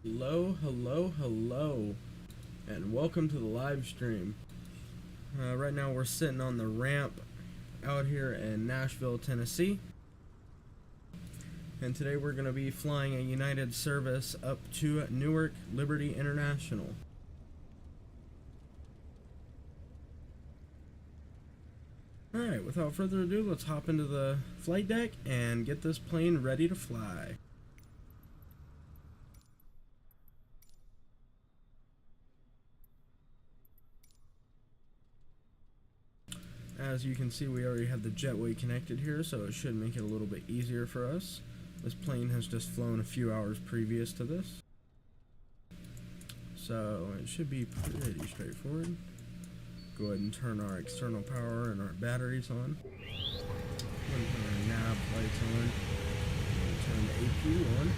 Hello, and welcome to the live stream. Right now we're sitting on the ramp out here in Nashville, Tennessee, and today we're going to be flying a United service up to Newark Liberty International. Alright, without further ado, let's hop into the flight deck and get this plane ready to fly. As you can see, we already have the jetway connected here, so it should make it a little bit easier for us. This plane has just flown a few hours previous to this, so it should be pretty straightforward. Go ahead and turn our external power and our batteries on. Turn our nav lights on. Turn the APU on.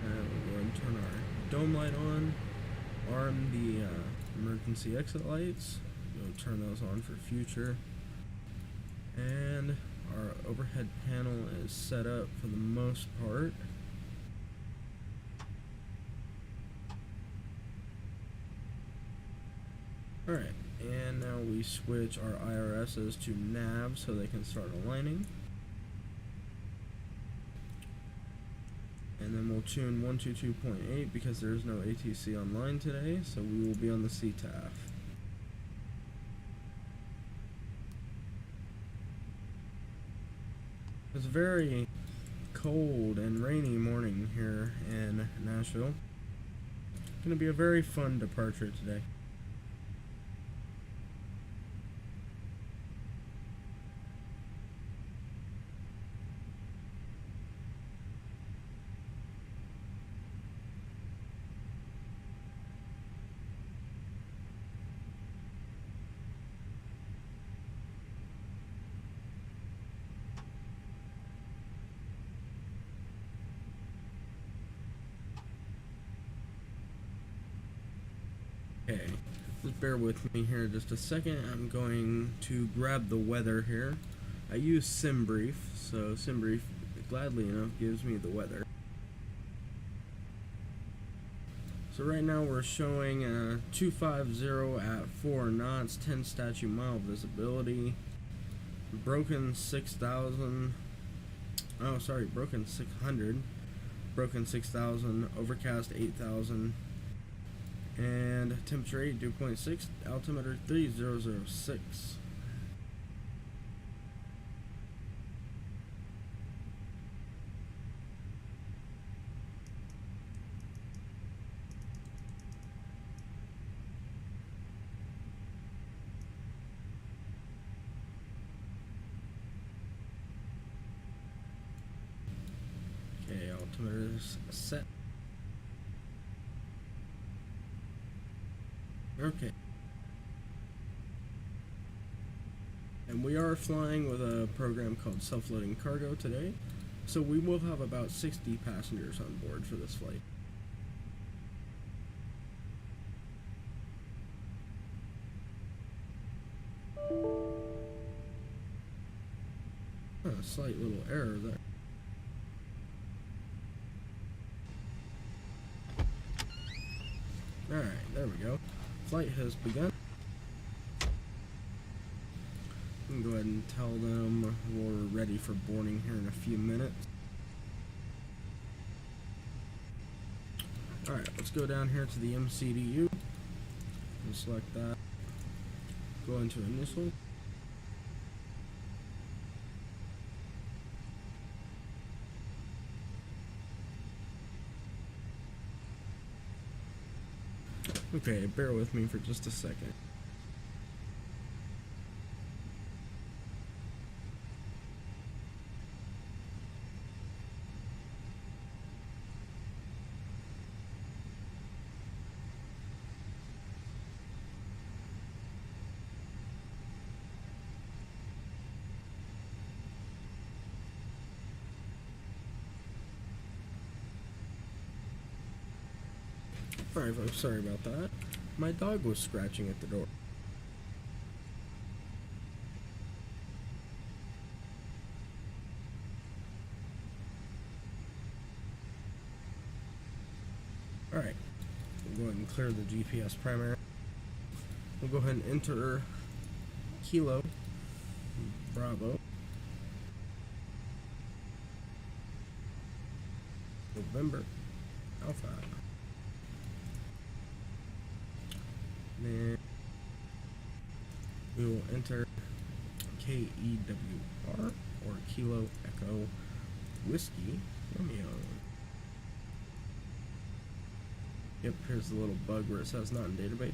And we'll go ahead and turn our dome light on. Arm the emergency exit lights. We'll turn those on for future. And our overhead panel is set up for the most part. Alright, and now we switch our IRSs to nav so they can start aligning. And then we'll tune 122.8 because there is no ATC online today, so we will be on the CTAF. It's a very cold and rainy morning here in Nashville. It's going to be a very fun departure today. Okay, just bear with me here just a second. I'm going to grab the weather here. I use SimBrief, so SimBrief gladly enough gives me the weather. So right now we're showing 250 at 4 knots, 10 statute mile visibility, broken 6,000, oh sorry, broken 600, broken 6,000, overcast 8,000, and temperature 82.6, altimeter 3006. Okay, altimeter is set. Okay. And we are flying with a program called self-loading cargo today, so we will have about 60 passengers on board for this flight. A slight little error there. Alright, there we go. Flight has begun. We can go ahead and tell them we're ready for boarding here in a few minutes. Alright, let's go down here to the MCDU and select that. Go into initial. Okay, bear with me for just a second. Alright folks, sorry about that. My dog was scratching at the door. Alright, we'll go ahead and clear the GPS primary. We'll go ahead and enter Kilo Bravo November Alpha. Then we will enter KEWR or Kilo Echo Whiskey Romeo. Yep, here's the little bug where it says not in database.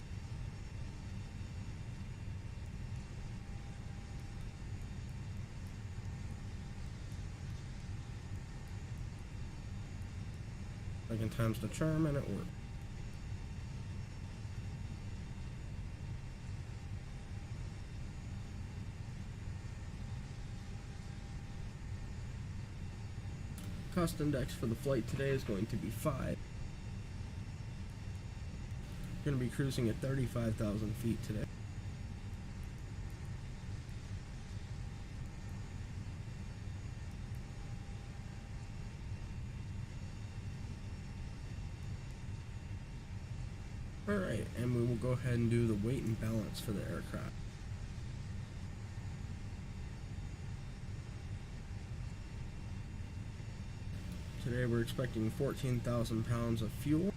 Second time's the charm, and it worked. Cost index for the flight today is going to be 5. We're going to be cruising at 35,000 feet today. Alright, and we will go ahead and do the weight and balance for the aircraft. Today we're expecting 14,000 pounds of fuel.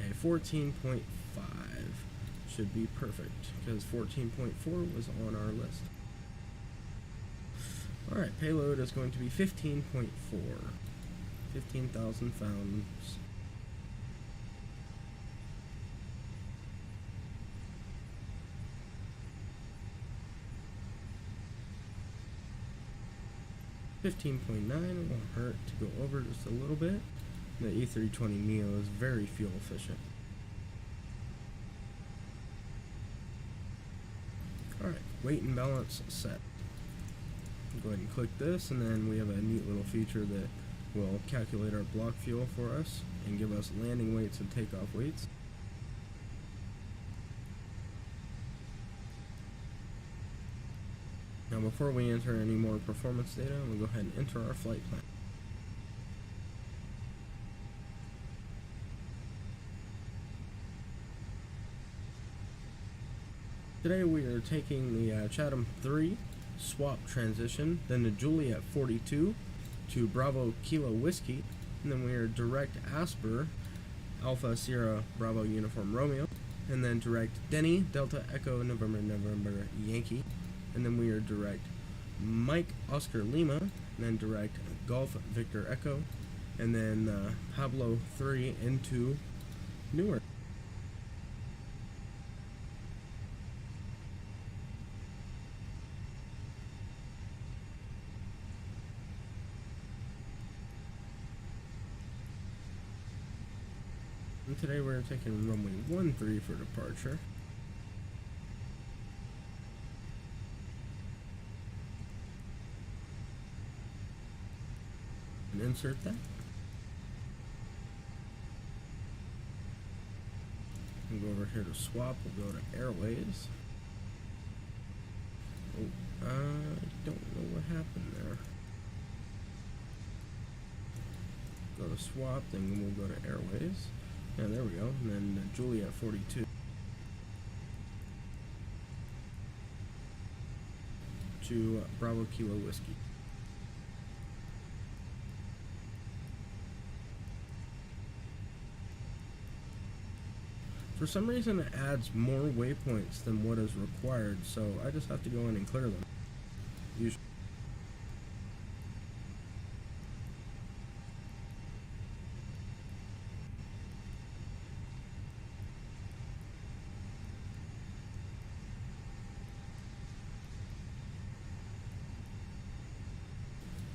A 14.5 should be perfect because 14.4 was on our list. Alright, payload is going to be 15.4. 15,000 pounds. $15.9, it won't hurt to go over just a little bit. The A32NX is very fuel efficient. Alright, weight and balance set. Go ahead and click this, and then we have a neat little feature that will calculate our block fuel for us and give us landing weights and takeoff weights. Now before we enter any more performance data, we'll go ahead and enter our flight plan. Today we are taking the Chatham 3 swap transition, then the Juliet 42 to Bravo Kilo Whiskey, and then we are direct Asper Alpha Sierra Bravo Uniform Romeo, and then direct Denny Delta Echo November Yankee, and then we are direct Mike Oscar Lima, and then direct Golf Victor Echo, and then Pablo 3 into Newark. And today we're taking runway 13 for departure. And insert that. And go over here to swap, we'll go to Airways. Oh, I don't know what happened there. Go to swap, then we'll go to Airways. Yeah, there we go. And then Juliet 42 to Bravo Kilo Whiskey. For some reason, it adds more waypoints than what is required, so I just have to go in and clear them. Usually.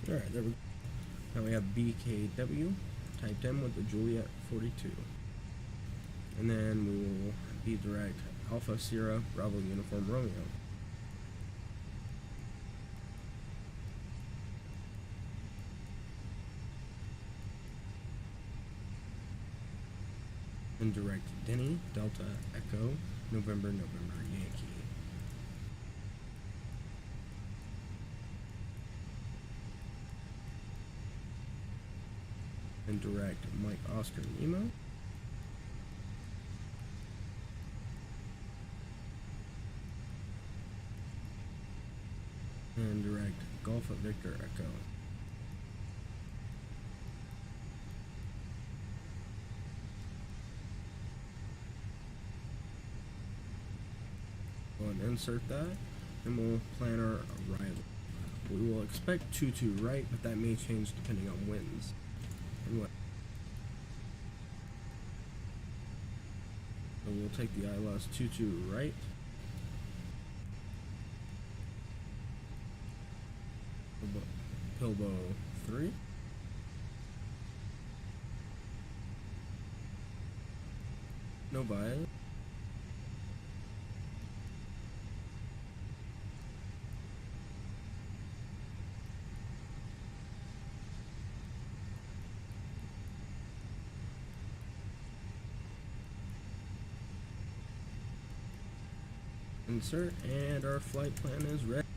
Alright, there we go. Now we have BKW typed in with the Juliet 42. And then we will be direct Alpha Sierra Bravo Uniform Romeo. And direct Denny Delta Echo November Yankee. and direct Mike Oscar Nemo. And direct Golf at Victor Echo. Go ahead and insert that, and we'll plan our arrival. We will expect 2-2 right, but that may change depending on winds and what. So we'll take the ILS 2-2 right. Pilbow 3. No bias. Insert, and our flight plan is ready.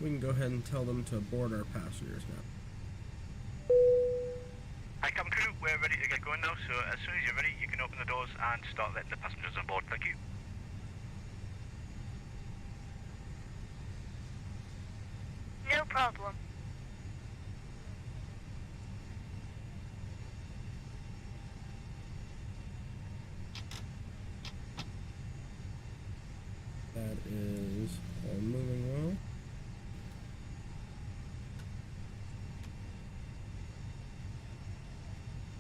We can go ahead and tell them to board our passengers now. Hi, cabin crew, we're ready to get going now, so as soon as you're ready, you can open the doors and start letting the passengers on board. Thank you. No problem. That is all moving well.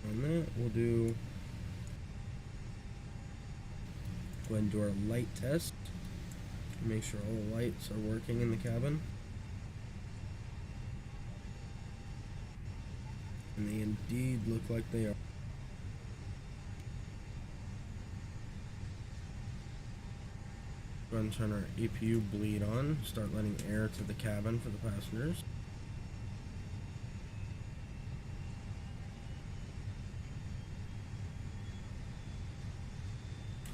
On that, we'll go ahead and do our light test. Make sure all the lights are working in the cabin. And they indeed look like they are. Go ahead and turn our APU bleed on, start letting air to the cabin for the passengers.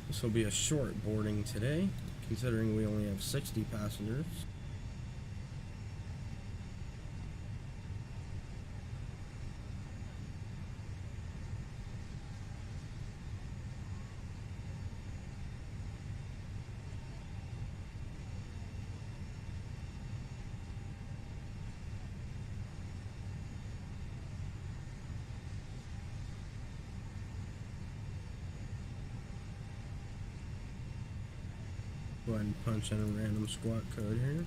This will be a short boarding today, considering we only have 60 passengers. Go ahead and punch in a random squawk code here.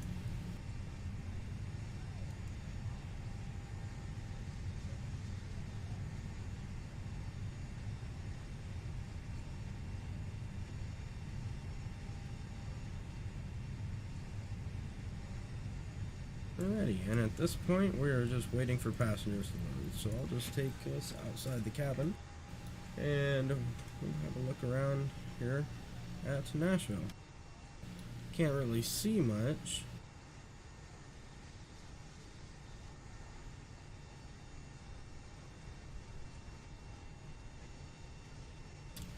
Alrighty, and at this point we are just waiting for passengers to load, so I'll just take us outside the cabin and we'll have a look around here at Nashville. Can't really see much.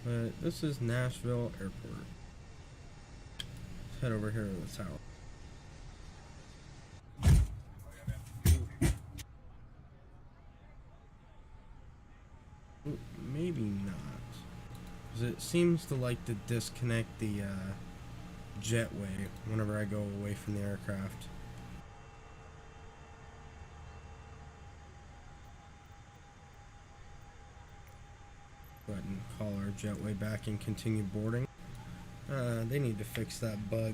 But this is Nashville Airport. Let's head over here to the tower. Ooh, maybe not. Because it seems to like to disconnect the jetway whenever I go away from the aircraft. Go ahead and call our jetway back and continue boarding. They need to fix that bug.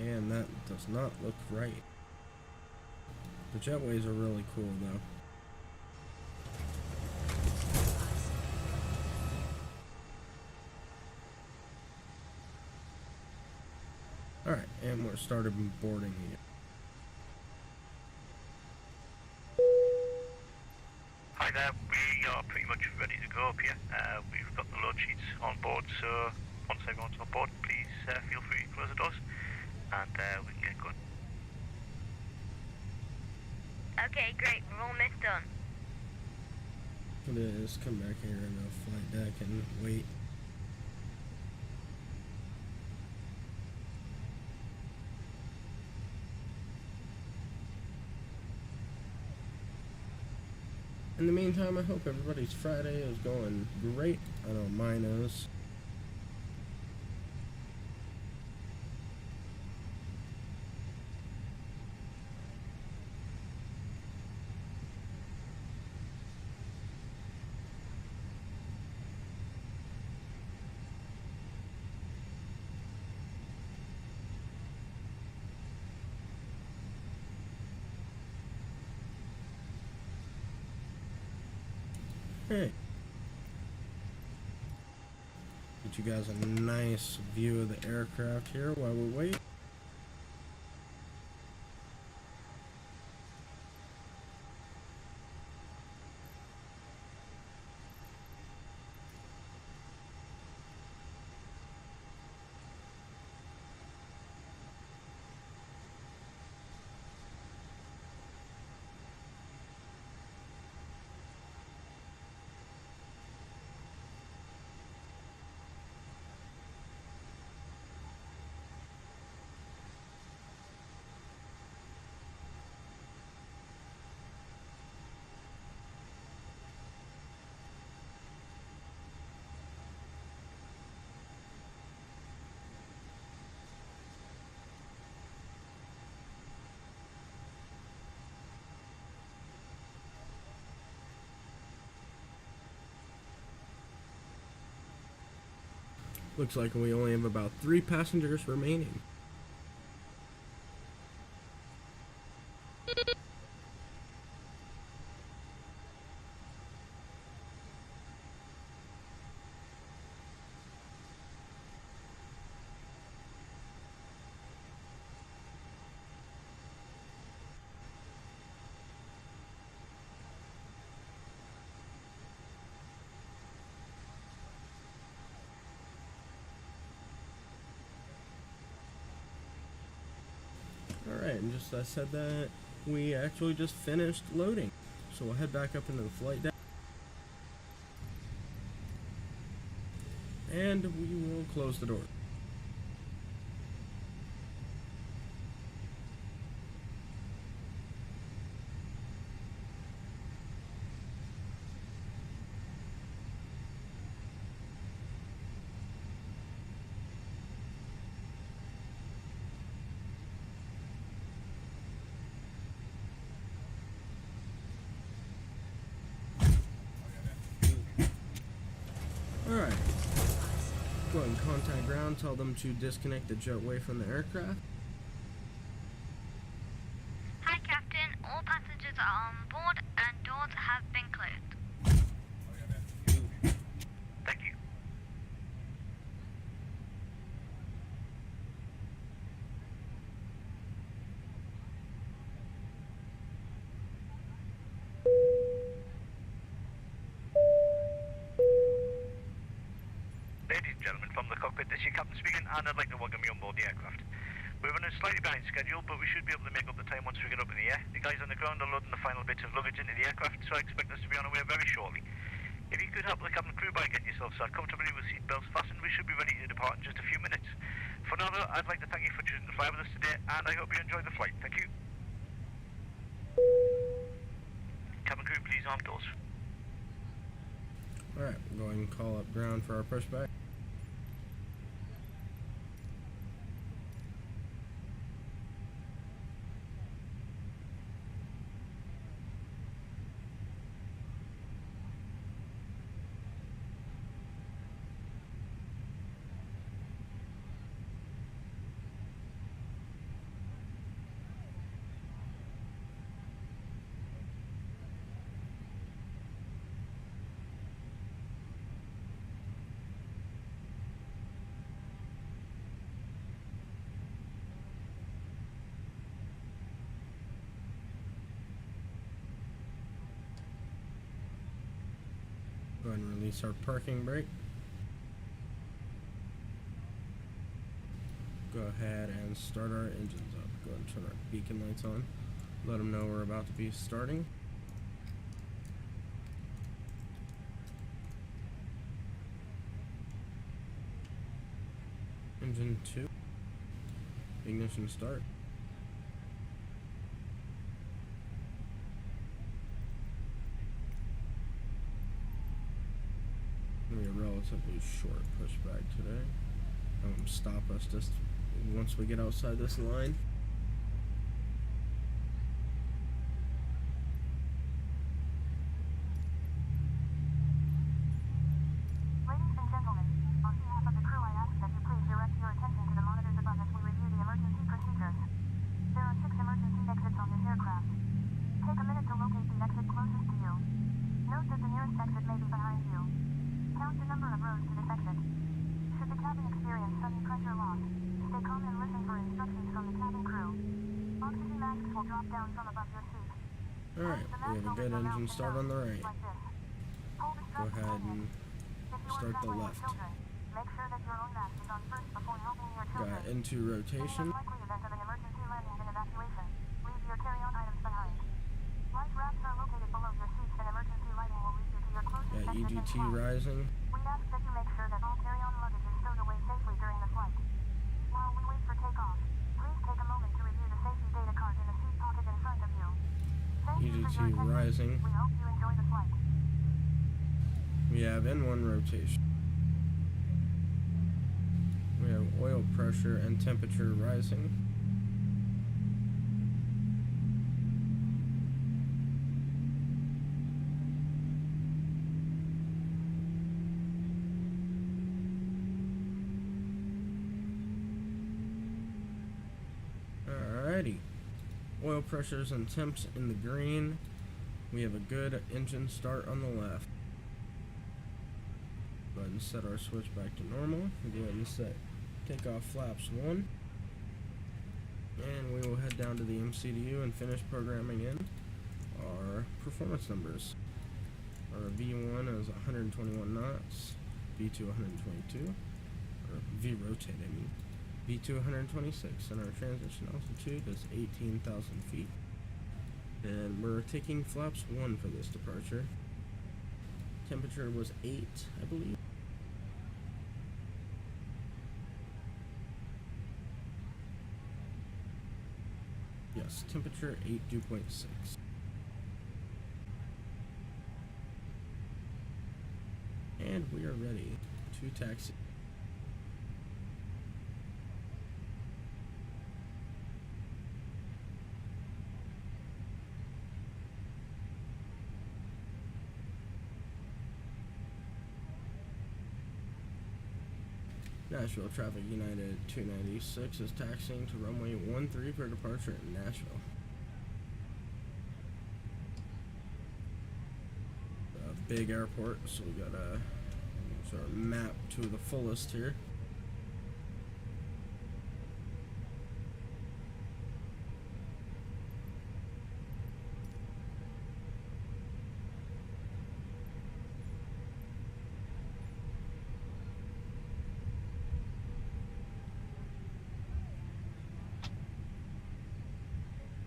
And that does not look right. The jetways are really cool though. Alright, and we're started boarding here. Hi there, we are pretty much ready to go up here. We've got the load sheets on board, so once everyone's on board, please feel free to close the doors and we can get going. Okay, great. We're almost done. It is. Come back here in the flight deck and wait. In the meantime, I hope everybody's Friday is going great. I know mine is. Hey. Get you guys a nice view of the aircraft here while we wait. Looks like we only have about 3 passengers remaining. Alright, and just as I said that, we actually just finished loading. So we'll head back up into the flight deck. And we will close the door. Alright. Go ahead and contact ground, tell them to disconnect the jetway from the aircraft. Hi, Captain. All passengers are on board and doors have been closed. Thank you. Ladies and gentlemen, from the cockpit, this is your captain speaking, and I'd like to welcome you on board the aircraft. We're running slightly behind schedule, but we should be able to make up the time once we get up in the air. The guys on the ground are loading the final bits of luggage into the aircraft, so I expect us to be on our way very shortly. If you could help the cabin crew by getting yourself sat comfortably with seatbelts fastened, we should be ready to depart in just a few minutes. For now, though, I'd like to thank you for choosing to fly with us today, and I hope you enjoy the flight. Thank you. Cabin crew, please arm doors. Alright, we'll go ahead and call up ground for our pushback. Go ahead and release our parking brake. Go ahead and start our engines up. Go ahead and turn our beacon lights on. Let them know we're about to be starting. Engine 2. Ignition start. relatively short pushback today. Stop us just once we get outside this line. Ladies and gentlemen, on behalf of the crew, I ask that you please direct your attention to the monitors above as we review the emergency procedures. There are 6 emergency exits on this aircraft. Take a minute to locate the exit closest to you. Note that the nearest exit may be behind you. Count the number of rows to this exit. Should the cabin experience sudden pressure loss, stay calm and listen for instructions from the cabin crew. Oxygen masks will drop down from above your seat. Alright, we have a good engine start on the right. Go ahead and start the left. Make sure that your own mask is on first before helping your children. Got into rotation. In the unlikely event of an emergency landing and evacuation, leave your carry-on items behind. Life rafts are located below your seats and emergency lighting will lead you to your closest Got exit in EGT flight. rising. We ask that you make sure that all carry-on luggage is stowed away safely during the flight. While we wait for takeoff, please take a moment to review the safety data card in the seat pocket in front of you. Thank you for your EGT attention. rising. We hope you enjoy the flight. We have N1 rotation. We have oil pressure and temperature rising. Alrighty. Oil pressures and temps in the green. We have a good engine start on the left. Go ahead and set our switch back to normal. We'll go ahead and set takeoff flaps 1. And we will head down to the MCDU and finish programming in our performance numbers. Our V1 is 121 knots, V2 122, or V rotate I mean, V2 126, and our transition altitude is 18,000 feet. And we're taking flaps 1 for this departure. Temperature was 8, I believe. Yes, temperature 8 dew point 6. And we are ready to taxi. Nashville Traffic United 296 is taxiing to runway 13 for departure in Nashville. A big airport, so we got a sort of map to the fullest here.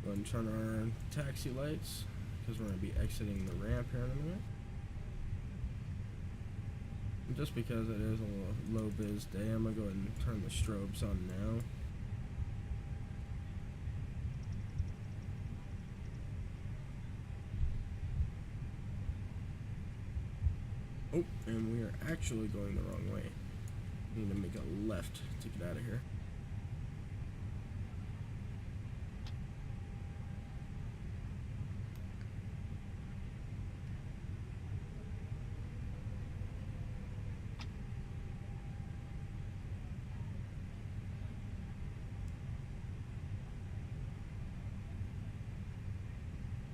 Go ahead and turn our taxi lights because we're going to be exiting the ramp here in a minute. And just because it is a low biz day, I'm going to go ahead and turn the strobes on now. Oh, and we are actually going the wrong way. We need to make a left to get out of here.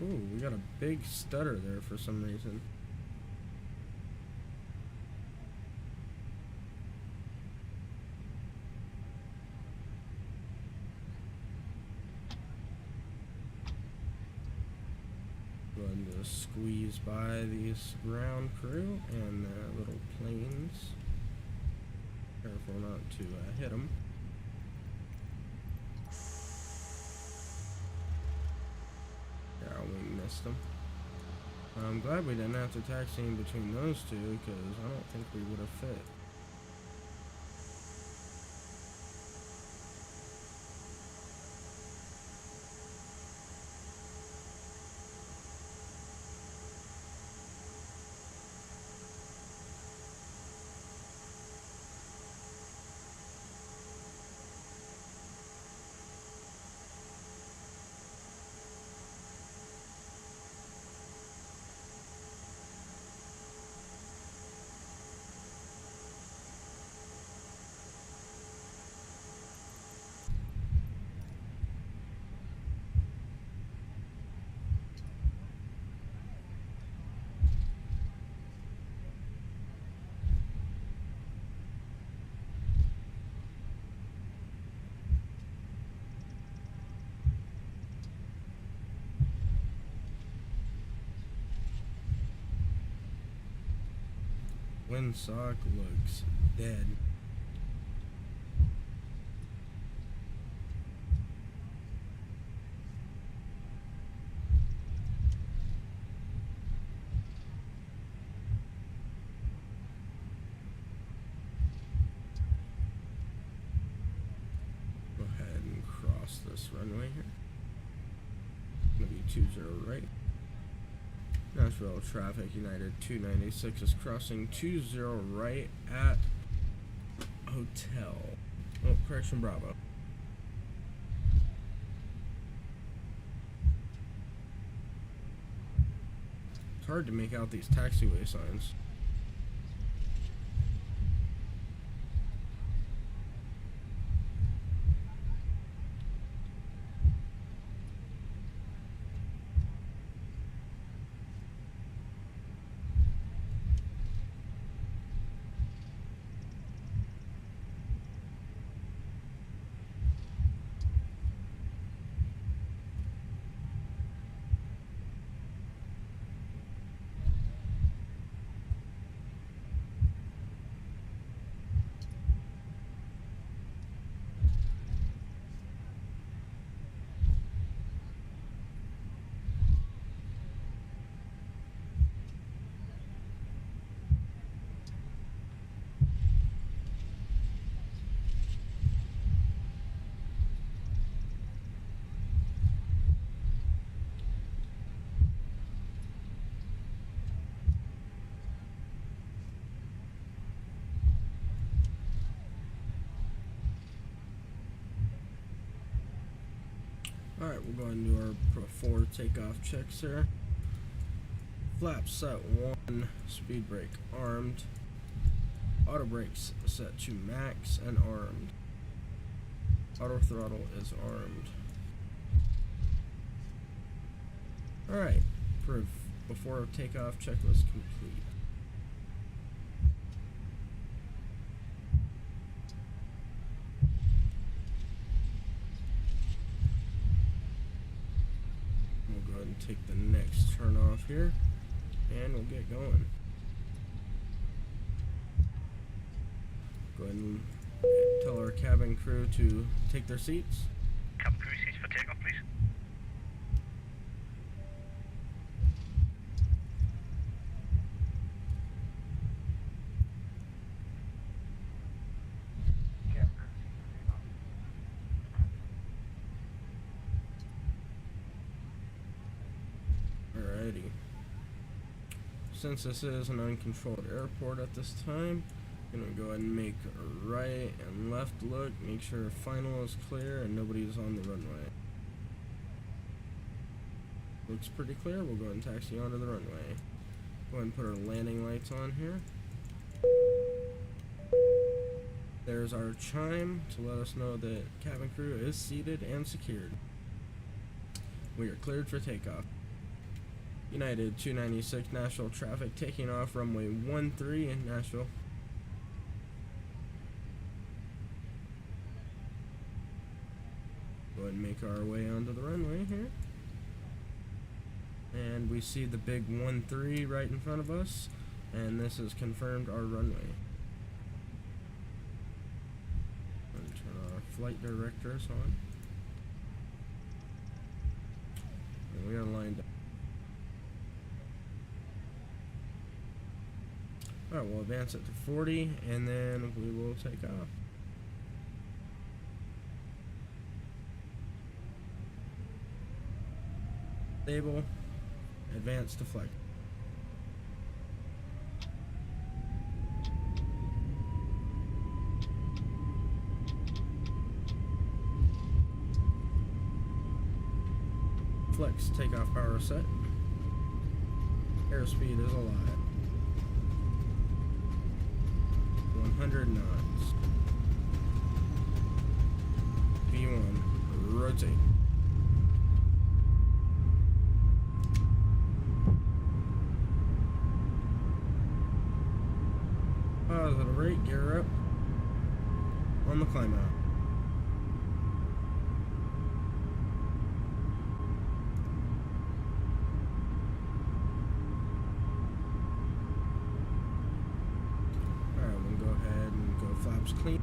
Ooh, we got a big stutter there for some reason. Go ahead and just squeeze by these ground crew and little planes. Careful not to hit them. We missed them. I'm glad we didn't have to taxi in between those two because I don't think we would have fit. Windsock looks dead. Go ahead and cross this runway here. Gonna be 20 right. Nashville traffic United 296 is crossing 20 right at Hotel. Oh, correction, Bravo. It's hard to make out these taxiway signs. Alright, we'll go ahead and do our before takeoff checks here. Flaps set 1, speed brake armed. Auto brakes set to max and armed. Auto throttle is armed. Alright, before takeoff checklist complete. Take the next turn off here and we'll get going. Go ahead and tell our cabin crew to take their seats. Cabin crew seats for takeoff, please. Alrighty. Since this is an uncontrolled airport at this time, I'm gonna go ahead and make a right and left look, make sure final is clear and nobody's on the runway. Looks pretty clear, we'll go ahead and taxi onto the runway. Go ahead and put our landing lights on here. There's our chime to let us know that cabin crew is seated and secured. We are cleared for takeoff. United 296 Nashville traffic taking off runway 13 in Nashville. Go ahead and make our way onto the runway here. And we see the big 13 right in front of us, and this has confirmed our runway. And turn our flight directors on. And we are lined up. Alright, we'll advance it to 40 and then we will take off. Stable, advance to flight. Flex takeoff power set. Airspeed is alive. 100 knots. V1, rotate. Positive rate, gear up. On the climb out. clean.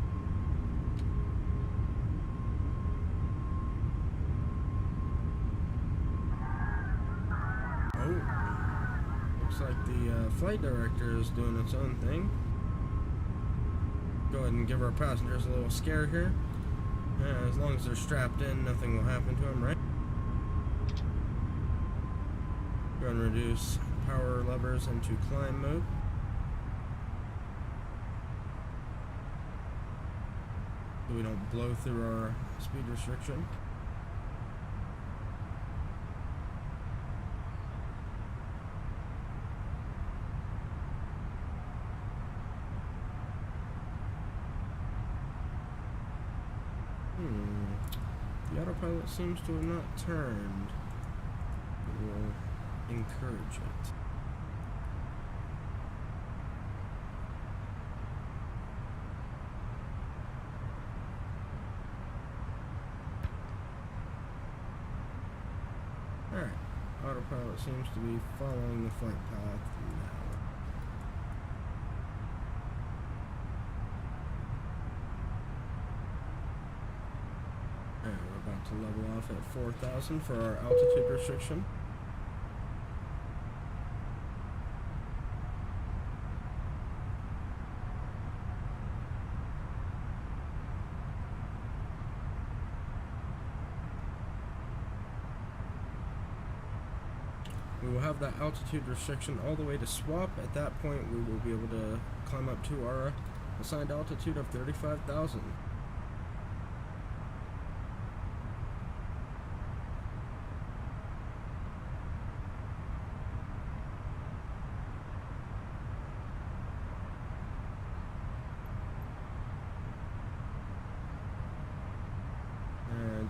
Oh, looks like the flight director is doing its own thing. Go ahead and give our passengers a little scare here. As long as they're strapped in, nothing will happen to them, right? Go ahead and reduce power levers into climb mode. So we don't blow through our speed restriction. The autopilot seems to have not turned. We'll encourage it. Alright, autopilot seems to be following the flight path now. We're about to level off at 4,000 for our altitude restriction. We will have that altitude restriction all the way to swap. At that point, we will be able to climb up to our assigned altitude of 35,000.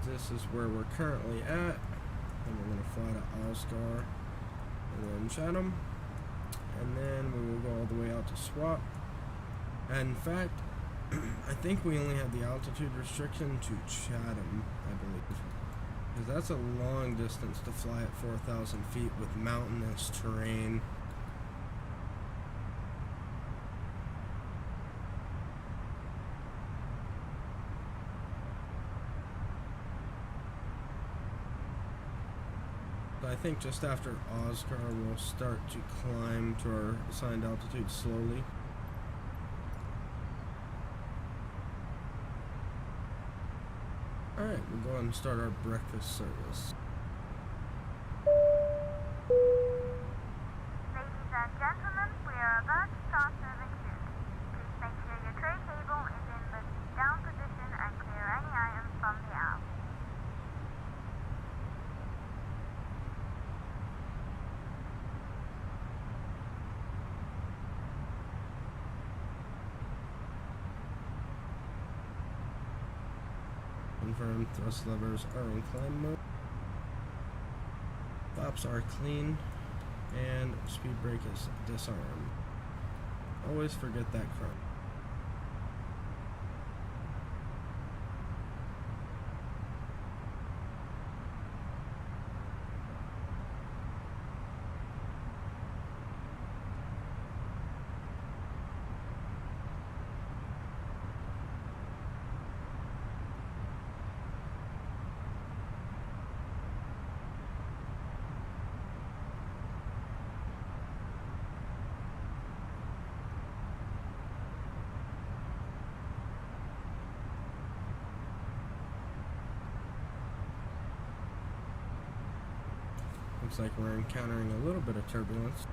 This is where we're currently at, and we're going to fly to Oscar and then Chatham, and then we will go all the way out to swap. And in fact, I think we only have the altitude restriction to Chatham, I believe, because that's a long distance to fly at 4,000 feet with mountainous terrain. I think just after Oscar, we'll start to climb to our assigned altitude slowly. Alright, we'll go ahead and start our breakfast service. Ladies and gentlemen, we are about to start serving food. Please make sure your tray table is in the down position and clear any items from the aisle. Confirm thrust levers are in climb mode. Flaps are clean, and speed brake is disarmed. Always forget that chrome. Looks like we're encountering a little bit of turbulence.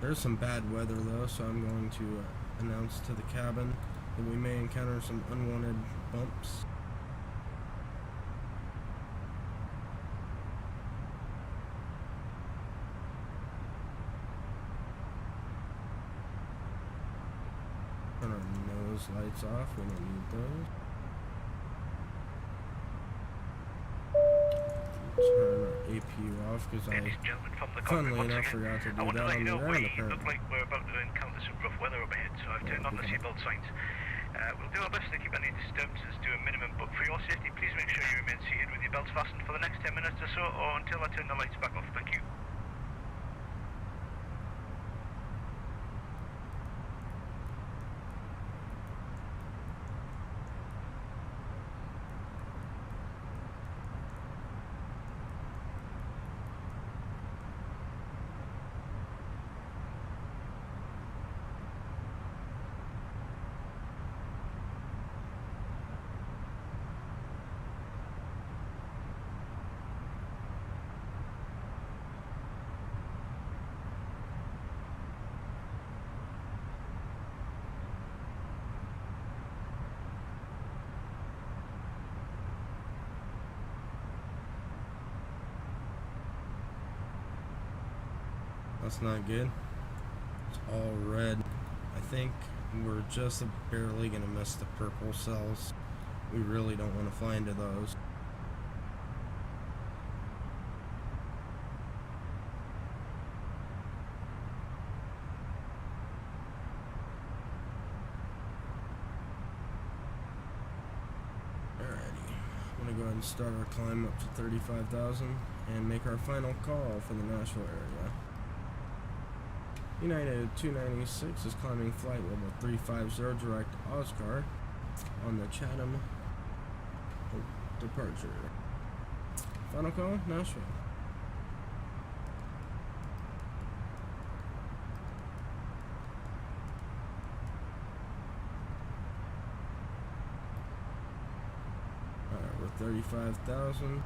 There's some bad weather though, so I'm going to announce to the cabin that we may encounter some unwanted bumps. Turn our nose lights off, we don't need those. Turn our APU off because Ladies and gentlemen, from the funnily cockpit, enough, once forgot to again, do I want to that let on you the know ground we apparently. look like we're about to encounter some rough weather up ahead, so I've turned on the seatbelt signs. We'll do our best to keep any disturbances to a minimum, but for your safety, please make sure you remain seated with your belts fastened for the next 10 minutes or so, or until I turn the lights back off. Thank you. That's not good. It's all red. I think we're just barely gonna miss the purple cells. We really don't want to fly into those. Go ahead and start our climb up to 35,000 and make our final call for the Nashville area. United 296 is climbing flight level 350 direct Oscar on the Chatham departure. Final call, Nashville. Alright, we're 35,000.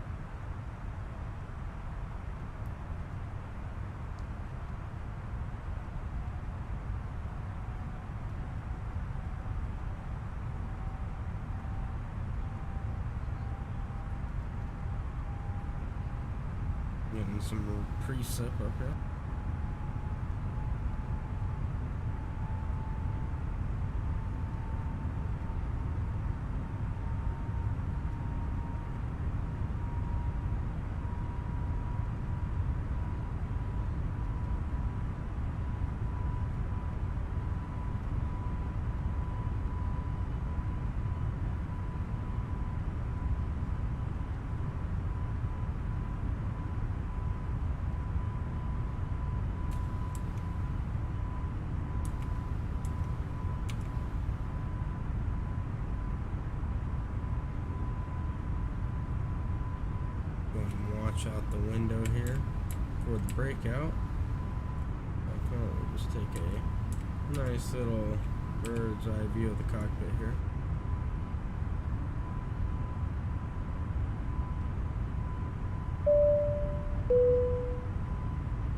Getting some precip up here. Watch out the window here for the breakout. I'll probably just take a nice little bird's eye view of the cockpit here.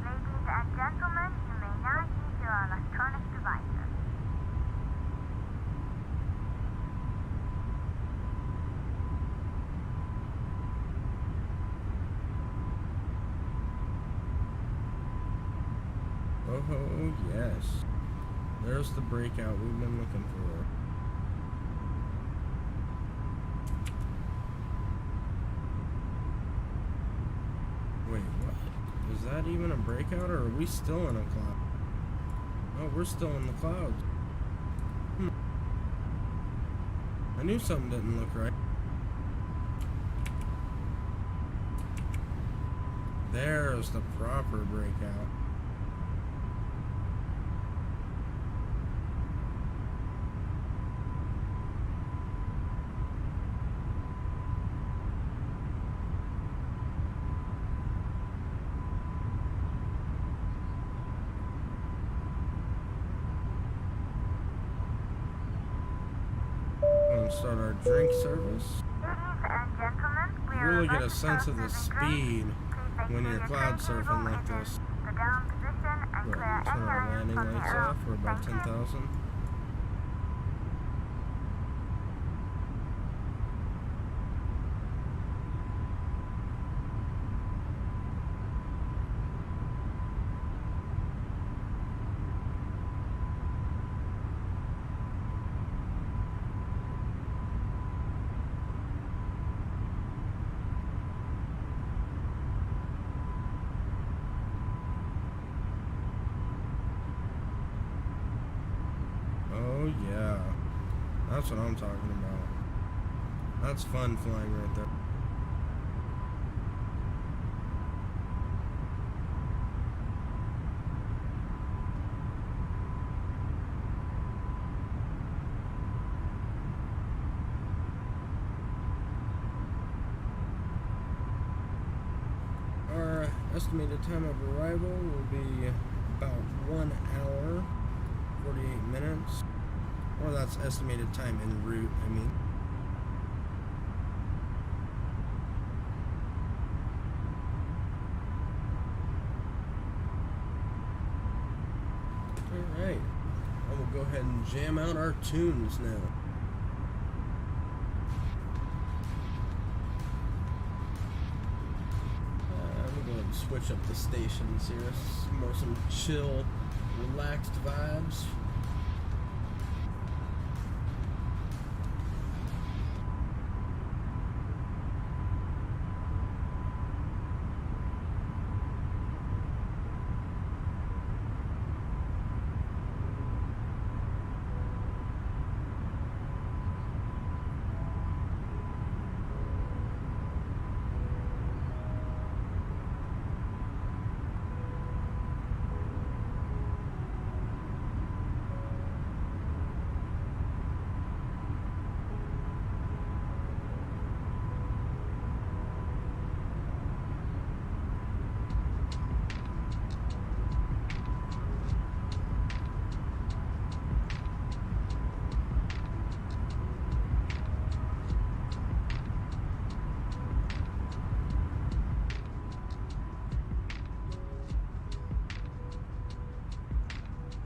Ladies and gentlemen, you may now use your electronic devices. Oh yes, there's the breakout we've been looking for. Wait, what? Is that even a breakout, or are we still in a cloud? Oh, we're still in the clouds. I knew something didn't look right. There's the proper breakout. Start our drink service. Ladies and gentlemen, we are Really get about a to sense start of the serving drinks. speed Please when make you're sure cloud your tray surfing table like is in this. the down position and Go clear ahead and turn any our items landing from the lights aisle. off. We're about Thank you. 10,000. Oh yeah, that's what I'm talking about. That's fun flying right there. Our estimated time of arrival will be about 1 hour, 48 minutes. Or that's estimated time en route, I mean. Alright. I will go ahead and jam out our tunes now. Let me go ahead and switch up the stations here. More some chill, relaxed vibes.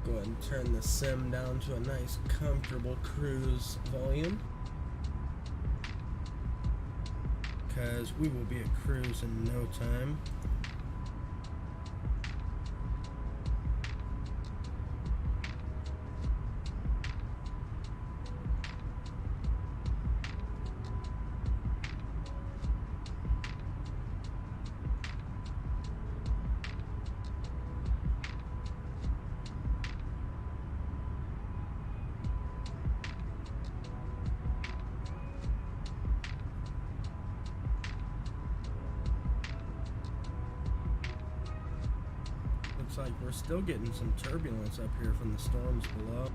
Go ahead and turn the sim down to a nice comfortable cruise volume, because we will be at cruise in no time. Looks like we're still getting some turbulence up here from the storms below.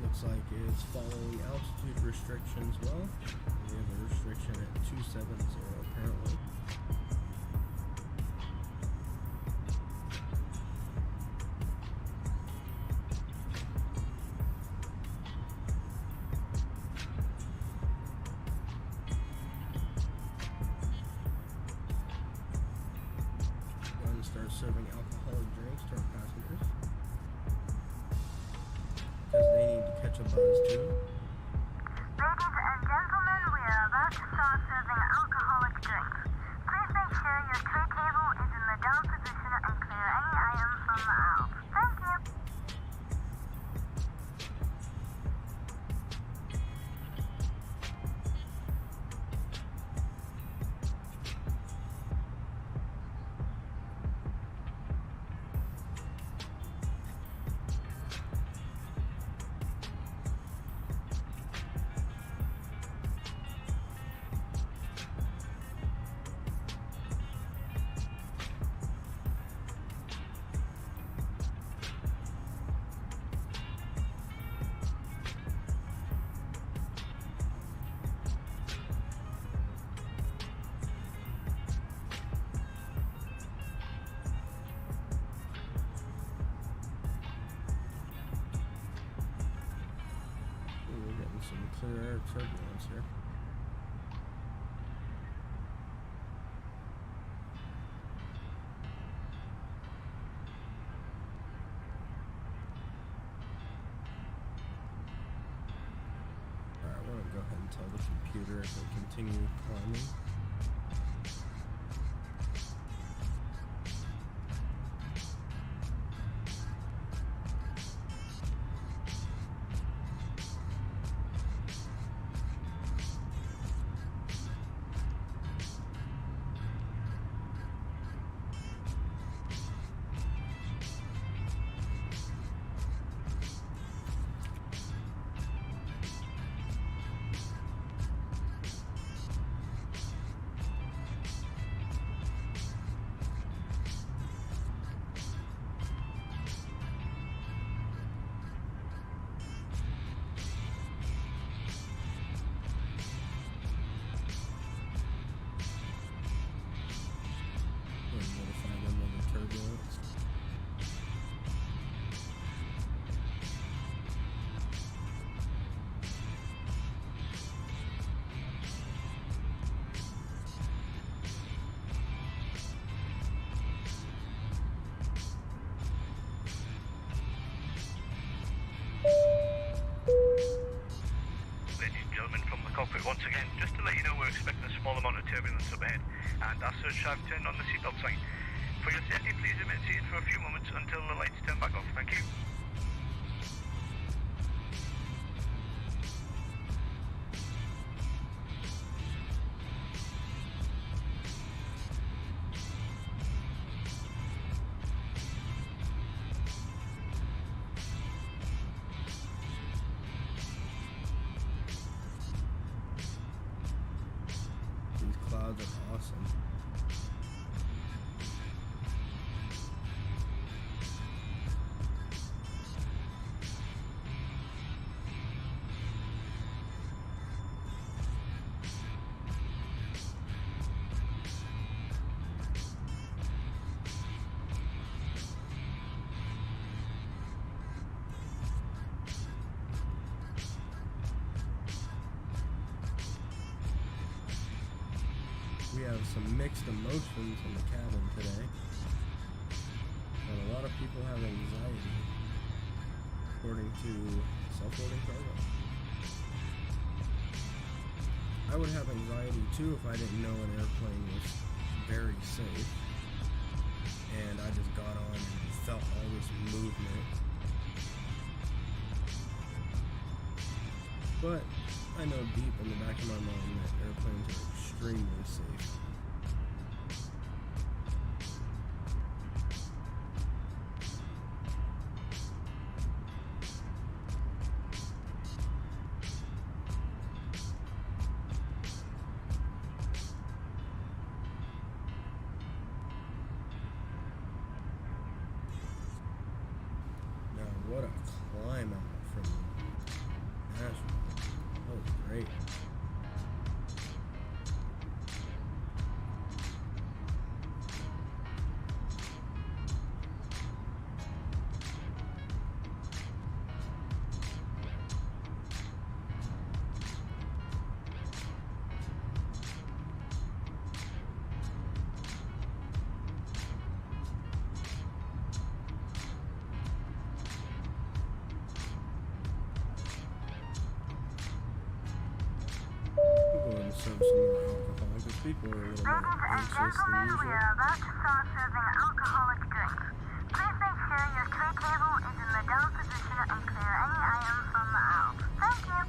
Looks like it's following altitude restrictions well. We have a restriction at 270 apparently. We're going to start serving alcoholic drinks to our passengers, because they need to catch a buzz too. Ladies and gentlemen, we are about to start serving alcoholic drinks. Please make sure your tray table is in the down position and clear any items from the aisle. Thank you. clear air turbulence here. Alright, I want to go ahead and tell the computer if I continue climbing. Once again, just to let you know, we're expecting a small amount of turbulence up ahead, and as such, I've turned on the seatbelt sign. For your safety, please remain seated for a few moments until the lights turn back off. Thank you. Clouds are awesome. We have some mixed emotions in the cabin today, and a lot of people have anxiety, according to self-loading cargo. I would have anxiety too if I didn't know an airplane was very safe, and I just got on and felt all this movement. But I know deep in the back of my mind that airplanes are extremely safe. Now, what a climb out from Nashville. That was great. Serve some more alcohol because people are a little more anxious than usual. We are about to start serving alcoholic drinks. Please make sure your tray table is in the down position and clear any items from the aisle. Thank you.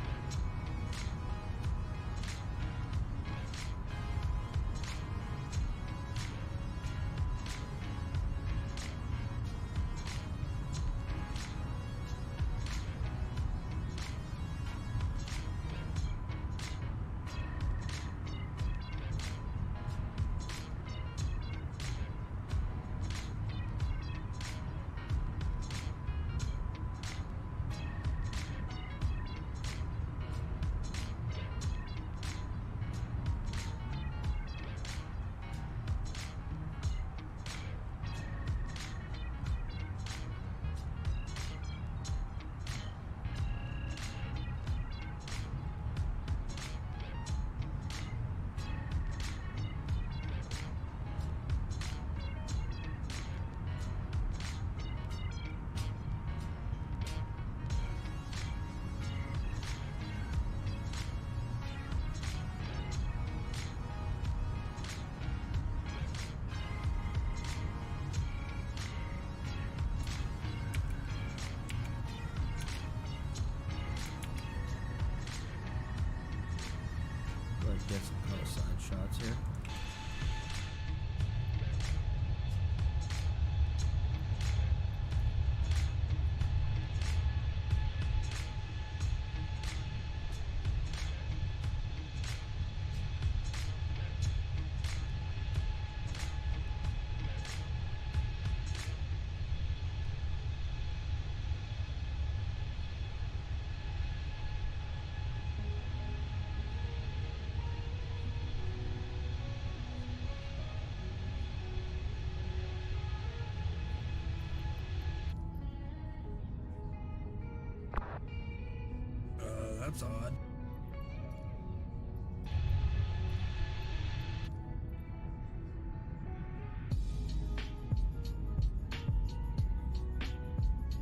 That's odd.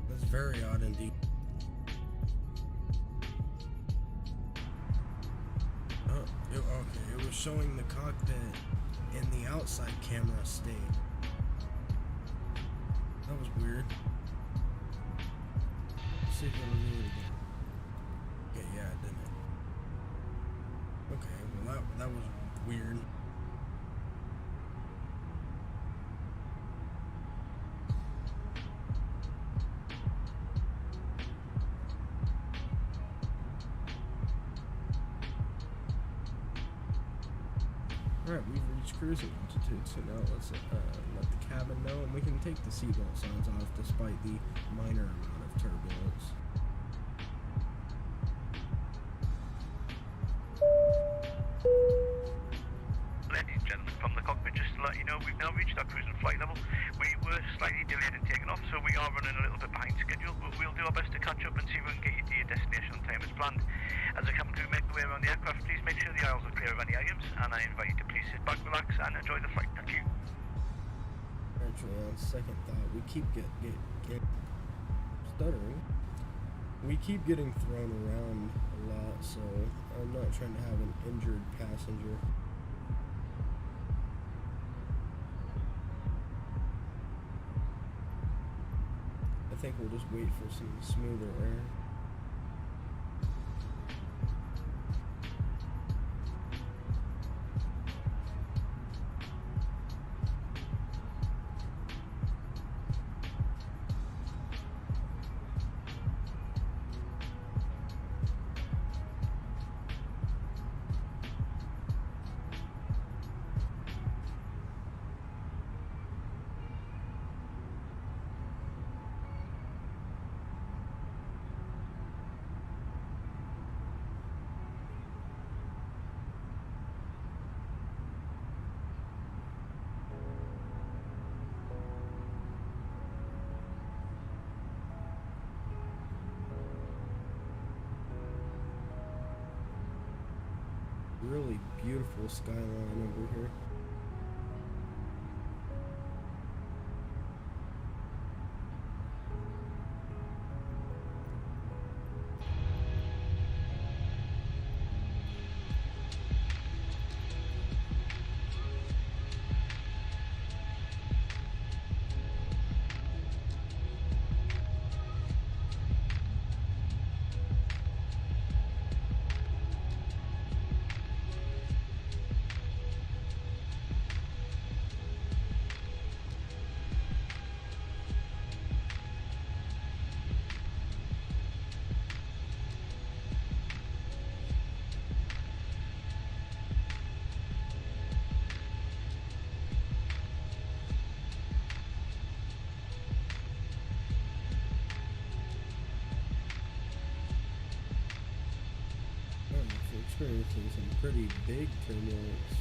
That's very odd indeed. Oh, okay, it was showing the cockpit in the outside camera state. That was weird. Let's see if it'll do it again. Okay, yeah, it didn't. Okay, well that was weird. Alright, we've reached cruising altitude, so now let's let the cabin know, and we can take the seatbelt signs off despite the minor amount of turbulence. Ladies and gentlemen, from the cockpit, just to let you know, we've now reached our cruising flight level. We were slightly delayed in taking off, so we are running a little bit behind schedule, but we'll do our best to catch up and see if we can get you to your destination on time as planned. As the cabin crew make the way around the aircraft, please make sure the aisles are clear of any items, and I invite you to please sit back, relax, and enjoy the flight. Thank you. Actually, on second thought, we keep stuttering. We keep getting thrown around a lot, so I'm not trying to have an injured passenger. I think we'll just wait for some smoother air. Really beautiful skyline over here. Experiencing some pretty big turbulence.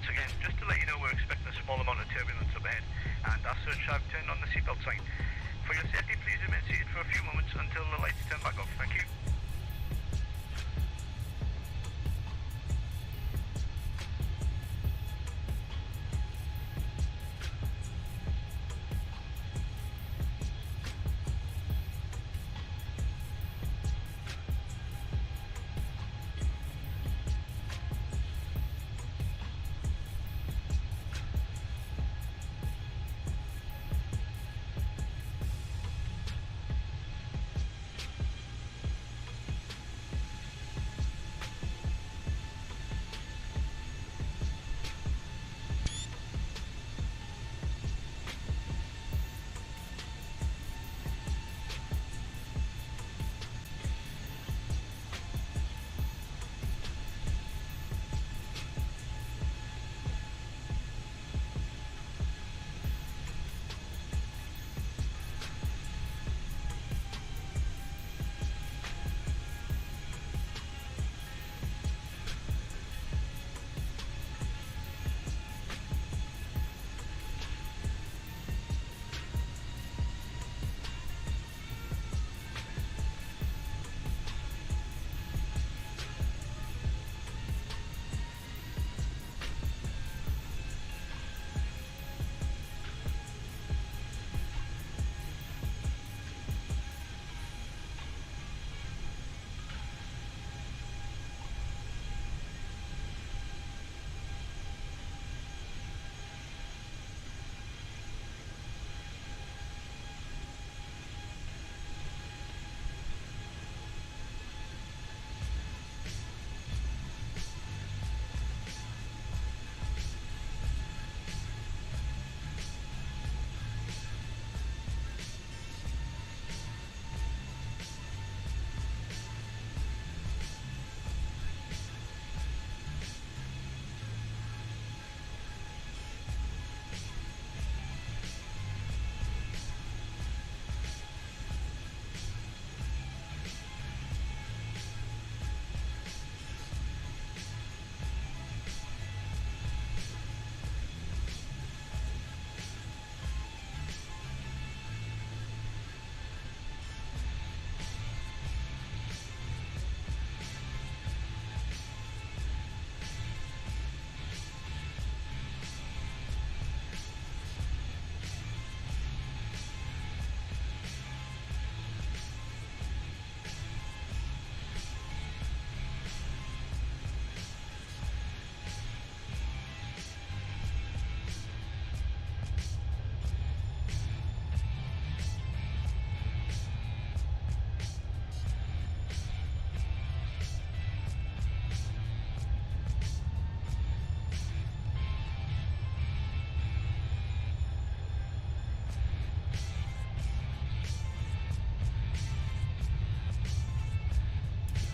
once again, just to let you know we're expecting a small amount of turbulence up ahead, and as such I've turned on the seatbelt sign. For your safety, please remain seated for a few moments until the lights turn back off. Thank you.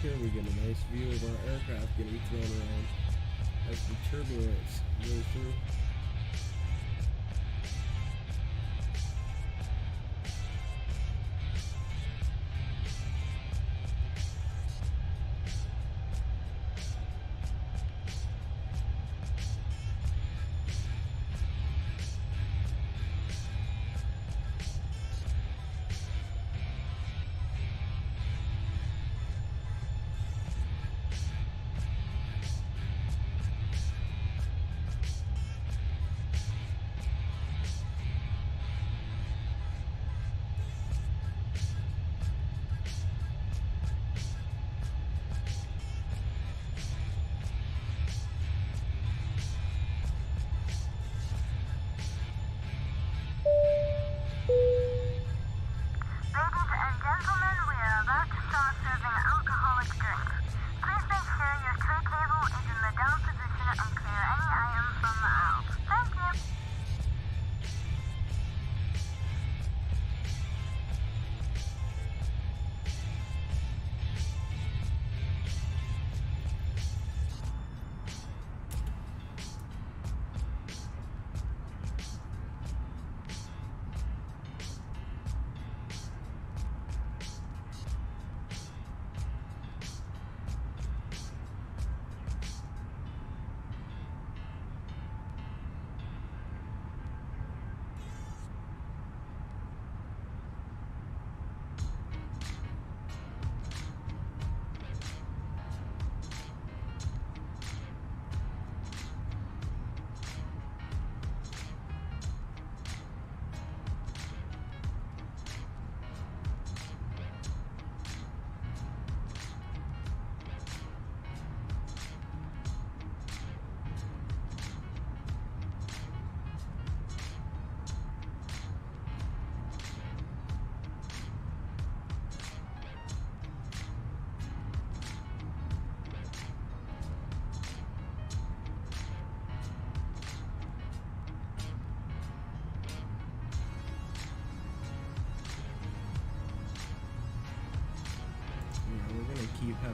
Here we get a nice view of our aircraft getting thrown around as the turbulence goes through.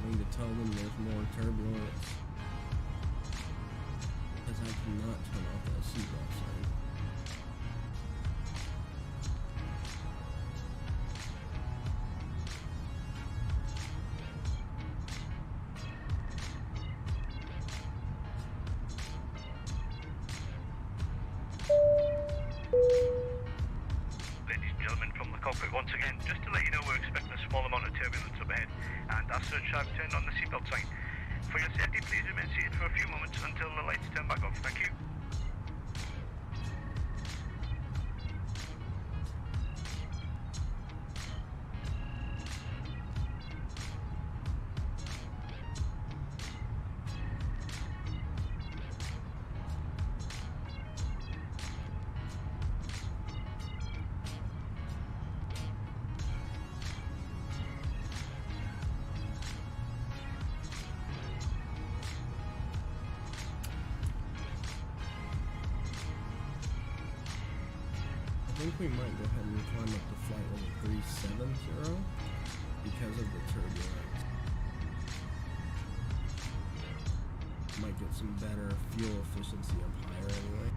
trying to tell them there's more turbulence. Because I cannot turn off that seatbelt sign. Ladies and gentlemen from the cockpit, once again, just to let you know we're expecting a small amount of turbulence up ahead, and as such I've turned on the seatbelt sign. For your safety, please remain seated for a few moments until the lights turn back off. Thank you. I think we might go ahead and climb up to flight level 370 because of the turbulence. Might get some better fuel efficiency up higher anyway.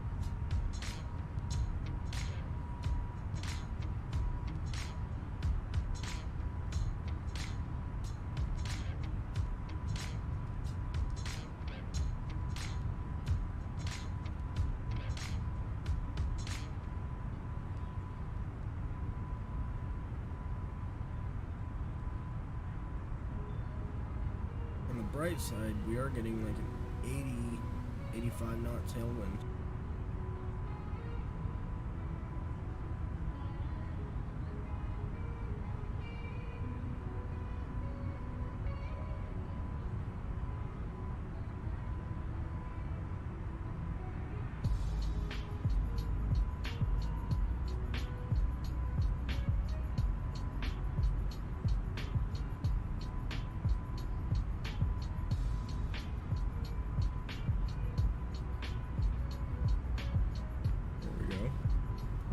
On the bright side, we are getting like an 85 knot tailwind.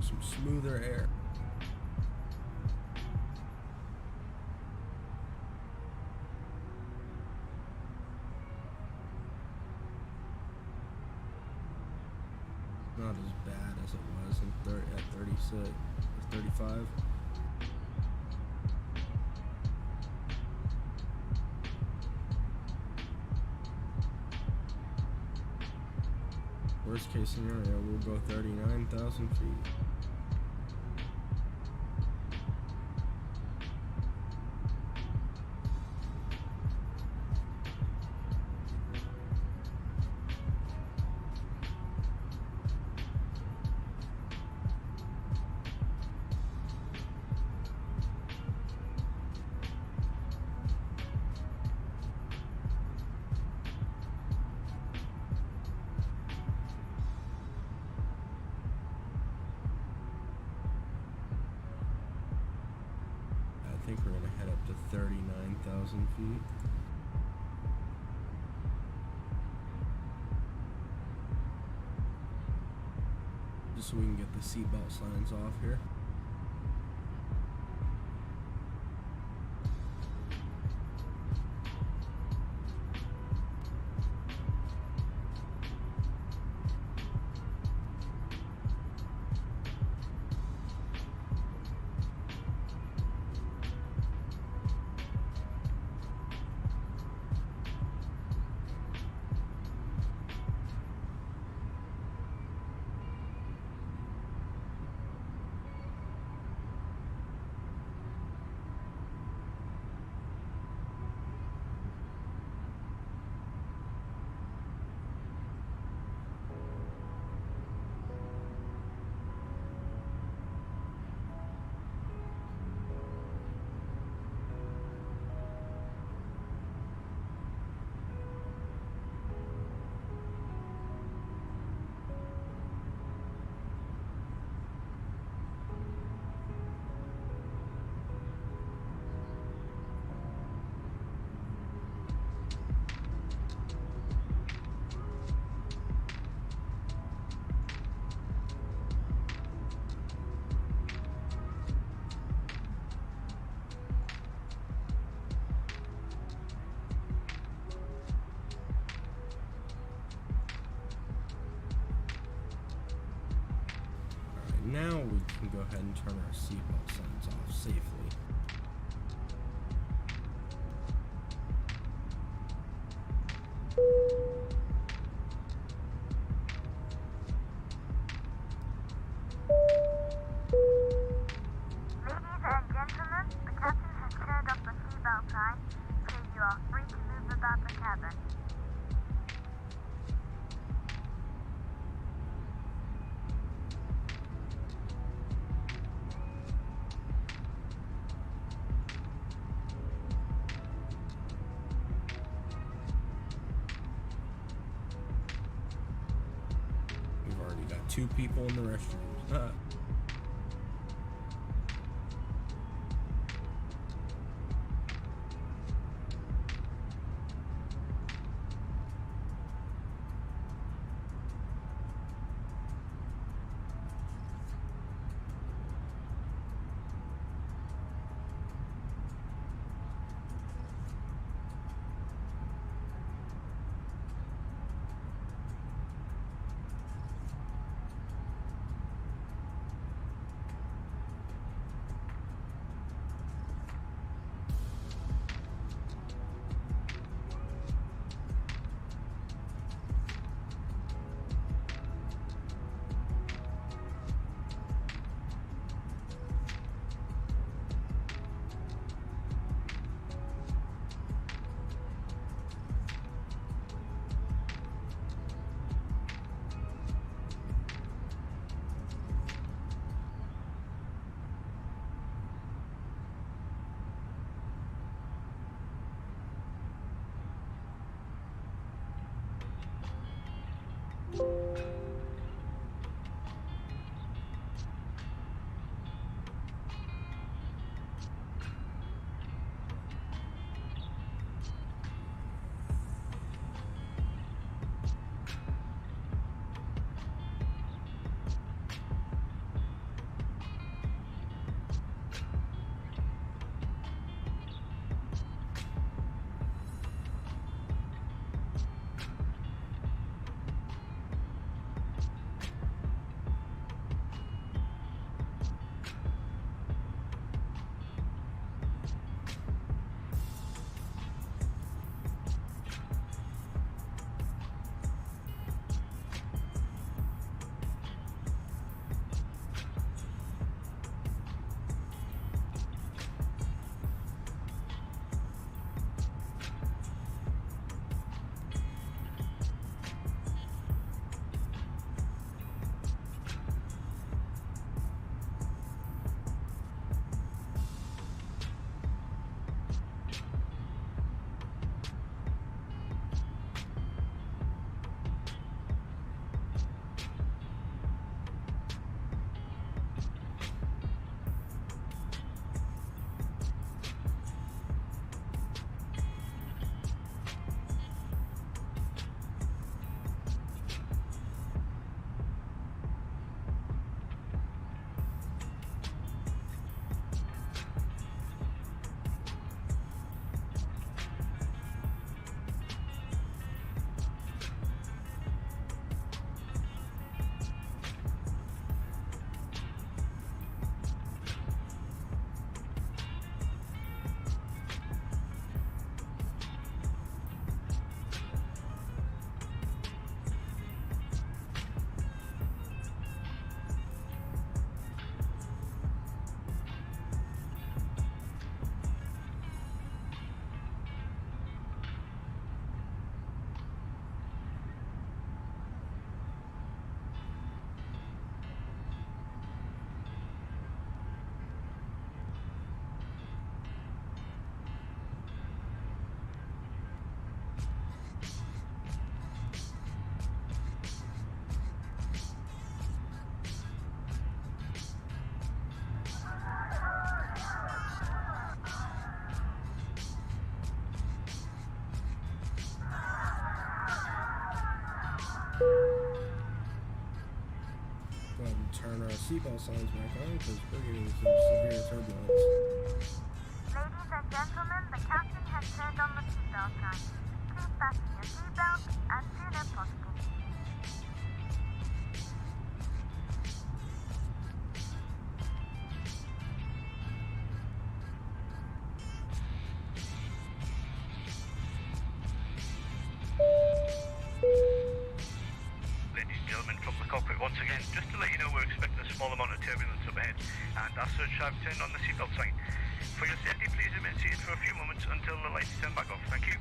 Some smoother air. Not as bad as it was at 36 or 35. Worst case scenario, we'll go 39,000 feet. I think we're gonna head up to 39,000 feet. Just so we can get the seatbelt signs off here. now we can go ahead and turn our seatbelt signs off safely. Ladies and gentlemen, the captain has turned off the seatbelt sign, so you are free to move about the cabin. We've already got 2 people in the restrooms. turn our seatbelt signs back on because we're getting some severe turbulence. Ladies and gentlemen, the captain has turned on the seatbelt sign. Please fasten your seatbelt as soon as possible. coming from the cockpit once again, just to let you know we're expecting a small amount of turbulence up ahead, and as such I've turned on the seatbelt sign. For your safety, please remain seated for a few moments until the lights turn back off. Thank you.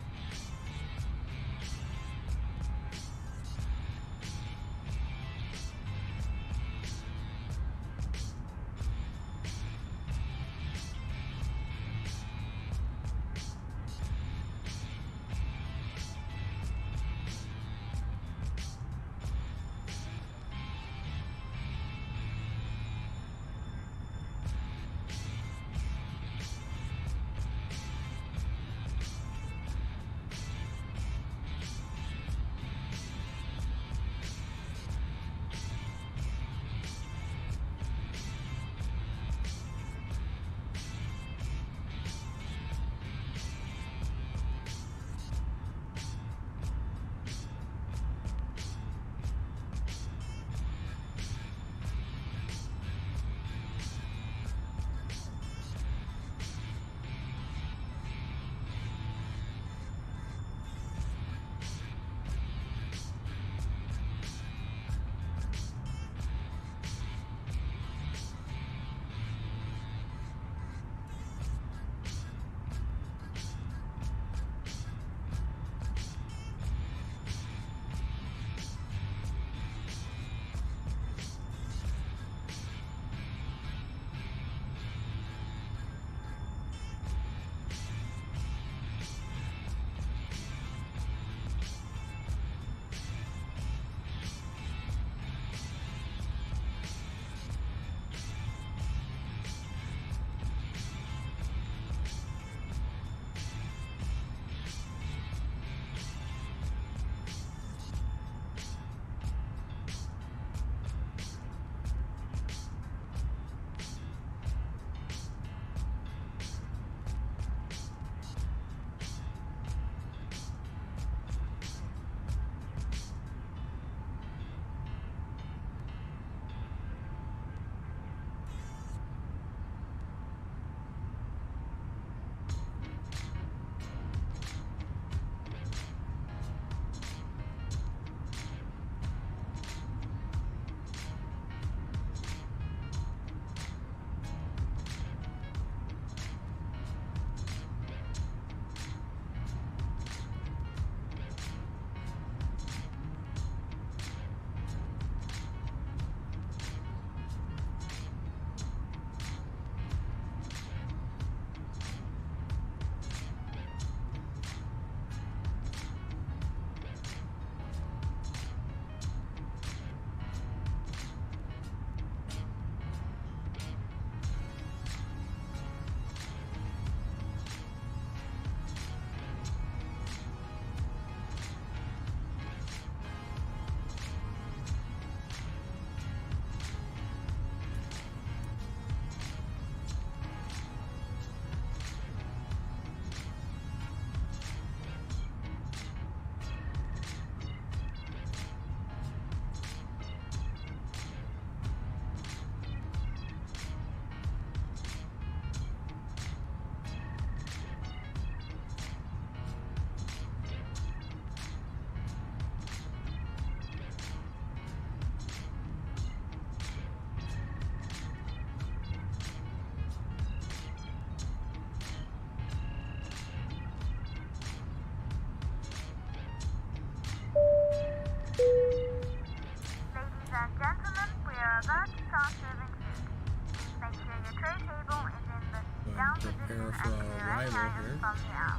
Prepare for our arrival here.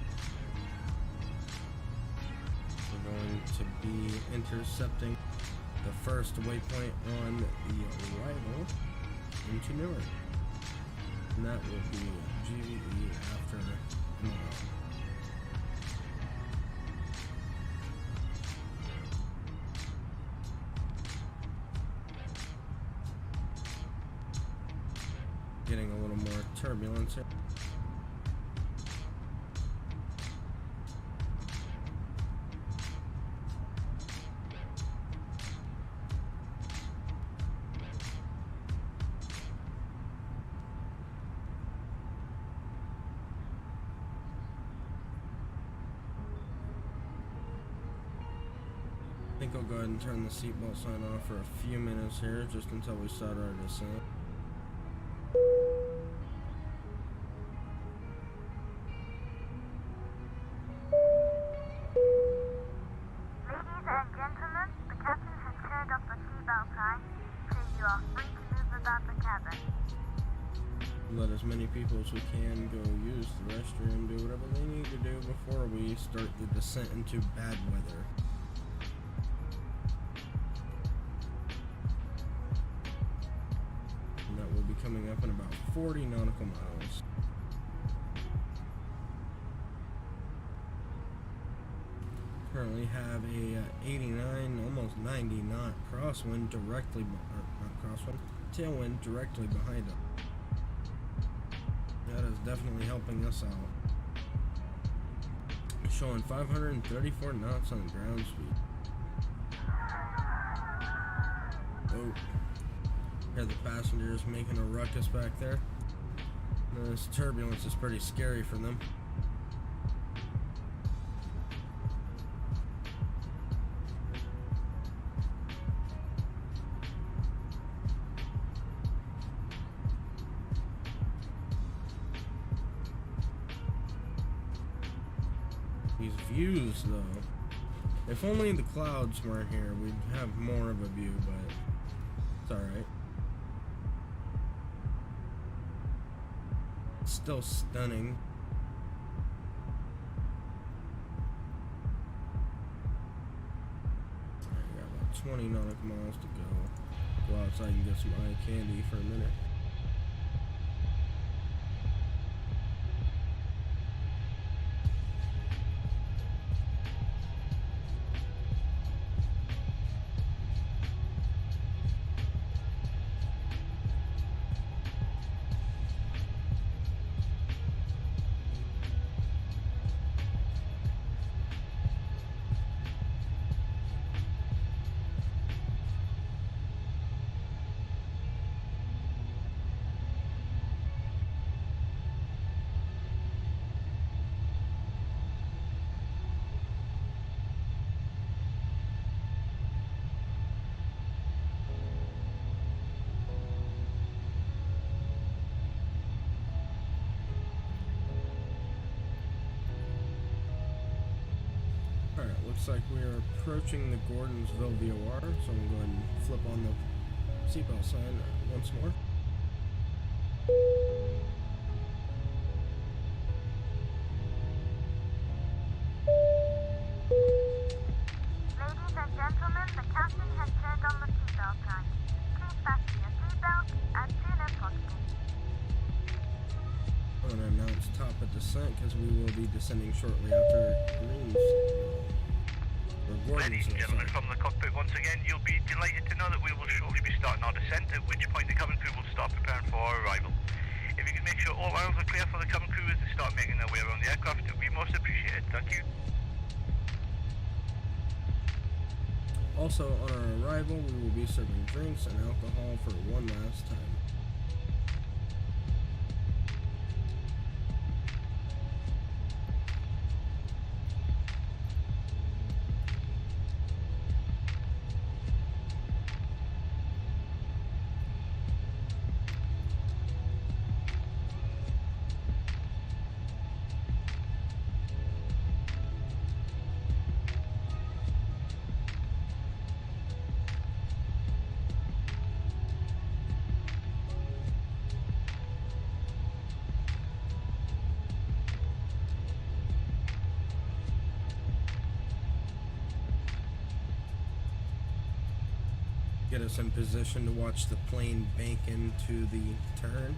We're going to be intercepting the first waypoint on the arrival into Newark. And that will be GVE after MOBO. Getting a little more turbulence here. I think I'll go ahead and turn the seatbelt sign off for a few minutes here, just until we start our descent. Ladies and gentlemen, the captain has turned off the seatbelt sign, so you are free to move about the cabin. Let as many people as we can go use the restroom, do whatever they need to do before we start the descent into bad weather. And that will be coming up in about 40 nautical miles. Currently have a 89, almost 90 knot crosswind directly, not crosswind, tailwind directly behind us. That is definitely helping us out. Showing 534 knots on ground speed. Oh, hear the passengers making a ruckus back there. This turbulence is pretty scary for them. These views, though. If only the clouds weren't here, we'd have more of a view, but it's alright. Still stunning. Alright, got about 20 nautical miles to go. Go outside and get some eye candy for a minute. Alright, looks like we are approaching the Gordonsville VOR, so I'm going to go ahead and flip on the seatbelt sign once more. Ladies and gentlemen, the captain has turned on the seatbelt sign. Please fasten your seatbelt as soon as possible. I'm going to announce top of descent because we will be descending shortly after Ladies and gentlemen from the cockpit, once again, you'll be delighted to know that we will shortly be starting our descent, at which point the cabin crew will start preparing for our arrival. If you can make sure all aisles are clear for the cabin crew as they start making their way around the aircraft, it would be most appreciated. Thank you. Also, on our arrival, we will be serving drinks and alcohol for one last time. Get us in position to watch the plane bank into the turn.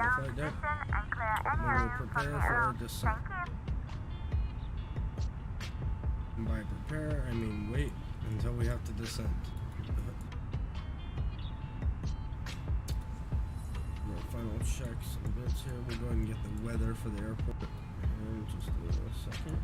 down flight deck. position and clear any We will items from prepare the for our AO. descent. Thank you. And by prepare, I mean wait until we have to descend. Our final checks and bits here. We'll go ahead and get the weather for the airport in just a second.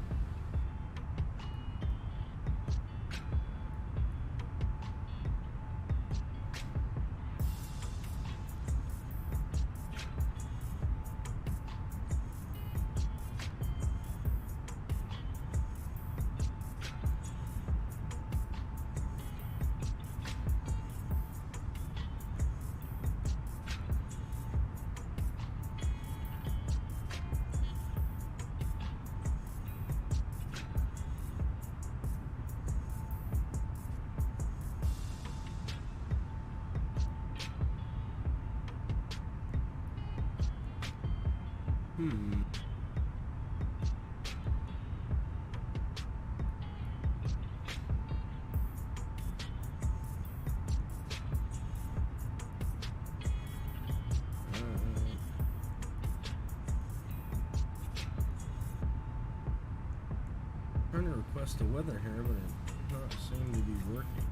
Trying to request the weather here, but it does not seem to be working.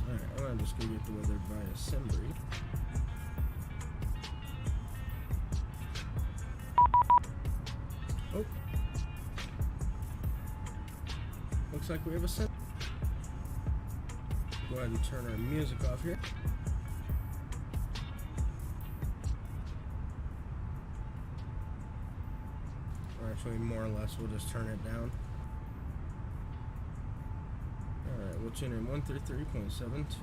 Alright, I'm gonna just go get the weather by assembly. Oh. Looks like we have a set. Go ahead and turn our music off here. Or actually, more or less, we'll just turn it down. Alright, we'll tune in 133.72.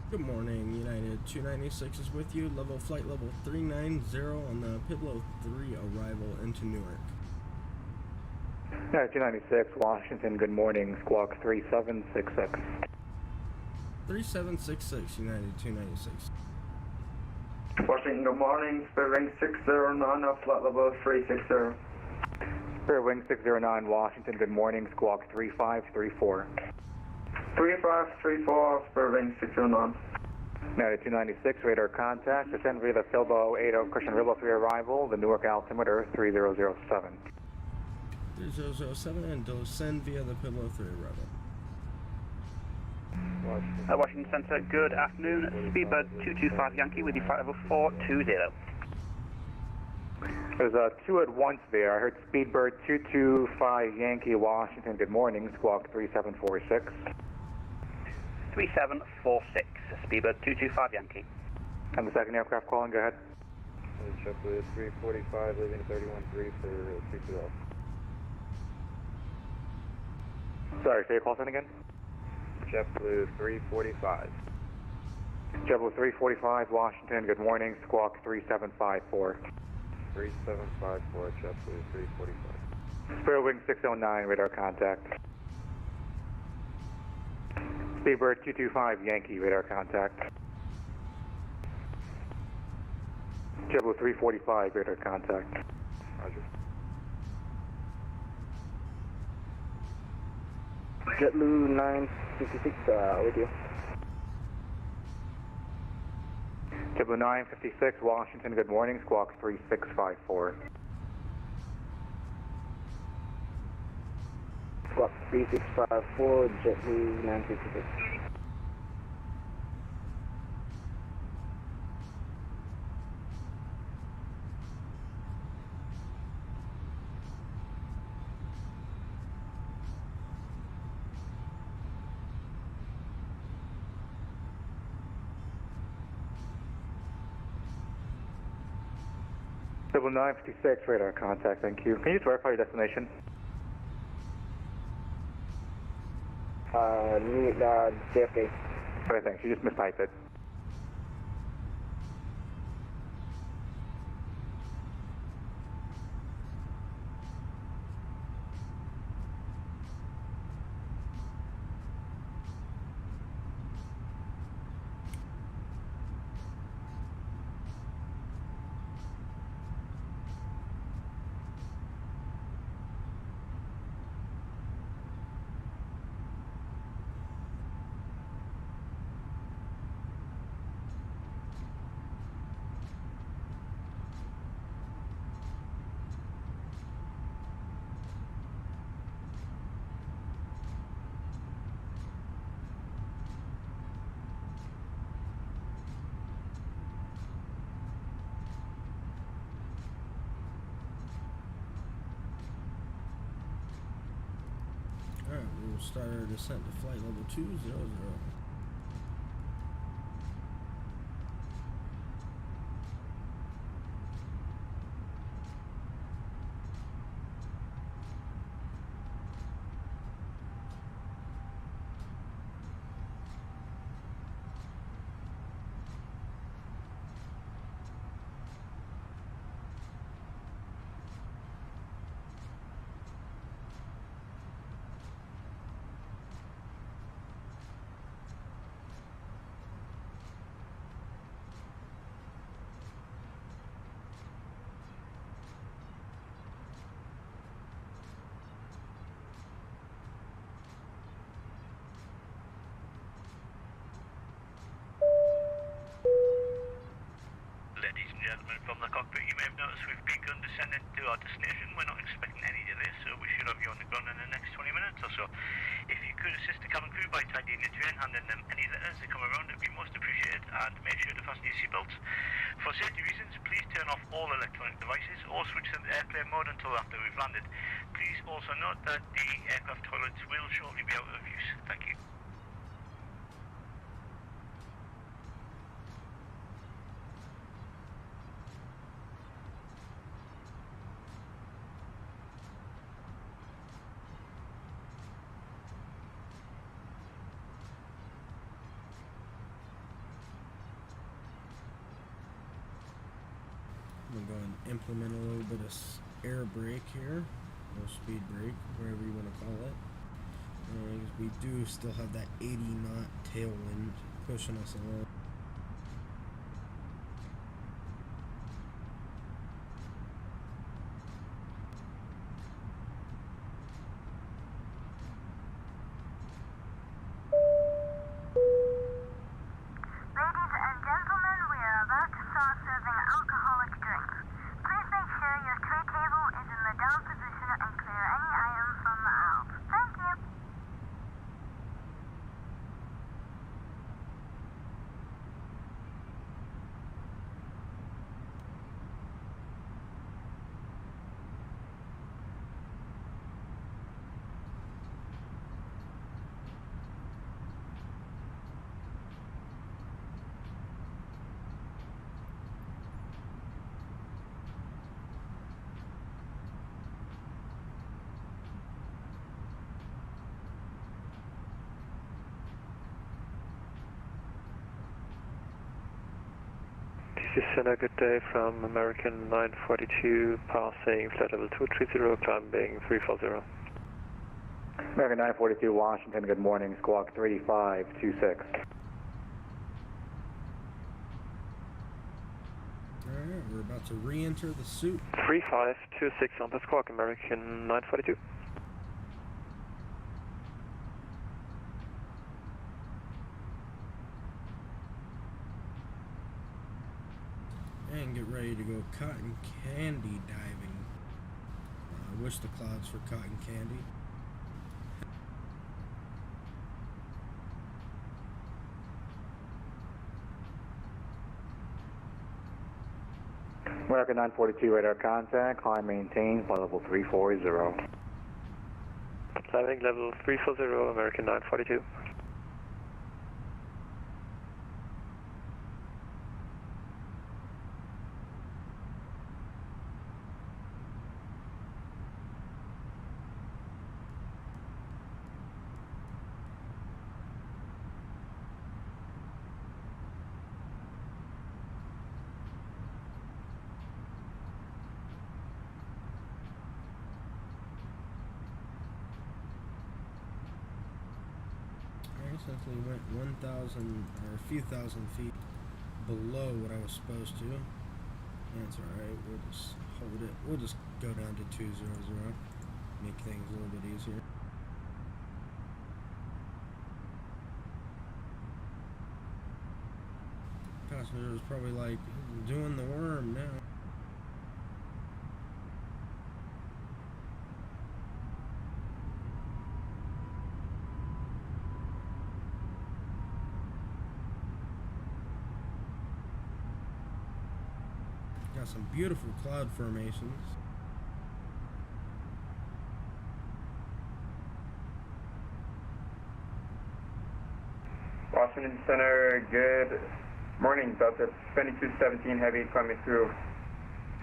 Good morning, United 296 is with you. Flight level 390 on the Piblo 3 arrival into Newark. United 296, Washington, good morning, squawk 3766. 3766, United 296. Washington, good morning, Spirit Wing 609, flight level 360. Spirit Wing 609, Washington, good morning, squawk 3534. 3534, Spirit Wing 609. United 296, radar contact, descend via the Filbo 80 Christian River 3 arrival, the Newark altimeter 3007. 3007 and descend via the Piblo 3 arrival. Washington Center, good afternoon. Speedbird 225 Yankee with you, flight level 420. There's two at once there. I heard Speedbird 225 Yankee, Washington, good morning, squawk 3746. 3746, Speedbird 225 Yankee. And the second aircraft calling, go ahead. JetBlue 345, leaving 313 for 320. Sorry, say your call sign again? JetBlue 345. JetBlue 345, Washington, good morning, squawk 3754. 3754, JetBlue 345. Spirit Wing 609, radar contact. Speedbird 225 Yankee, radar contact. JetBlue 345, radar contact. Roger. JetBlue 956 with you. JetBlue 956, Washington, good morning, squawk 3654. Squawk 3654, JetBlue 956. JetBlue 956, radar contact, thank you. Can you just verify your destination? JFK. Okay, thanks. You just mistyped it. Alright, we will start our descent to flight level 200. Ladies and gentlemen, from the cockpit, you may have noticed we've begun descending to our destination. We're not expecting any delays, so we should have you on the ground in the next 20 minutes or so. If you could assist the cabin crew by tidying the train, handing them any letters that come around, it would be most appreciated, and make sure to fasten your seatbelts. For safety reasons, please turn off all electronic devices or switch them to airplane mode until after we've landed. Please also note that the aircraft toilets will shortly be out of use. Thank you. I'm going to go and implement a little bit of air brake here, or speed brake, whatever you want to call it. Because we do still have that 80 knot tailwind pushing us along. Ladies and gentlemen, we are about to start serving alcoholic drinks. Please make sure your tray table is in the down position and clear any items from the aisles. Thank you. This is Senna, good day from American 942, passing flight level 230, climbing 340. American 942 Washington, good morning, squawk 3526. Alright, we're about to re-enter the suit. 3526 on the squawk, American 942. And get ready to go cotton candy diving. I wish the clouds for cotton candy. American 942 radar contact, climb maintain, flight level 340. Climbing level 340, American 942. Essentially went 1,000 or a few thousand feet below what I was supposed to. That's alright, we'll just hold it. We'll just go down to 200, make things a little bit easier. Passengers probably like doing the worm now. Got some beautiful cloud formations. Washington Center, good morning. Delta 2217 Heavy coming through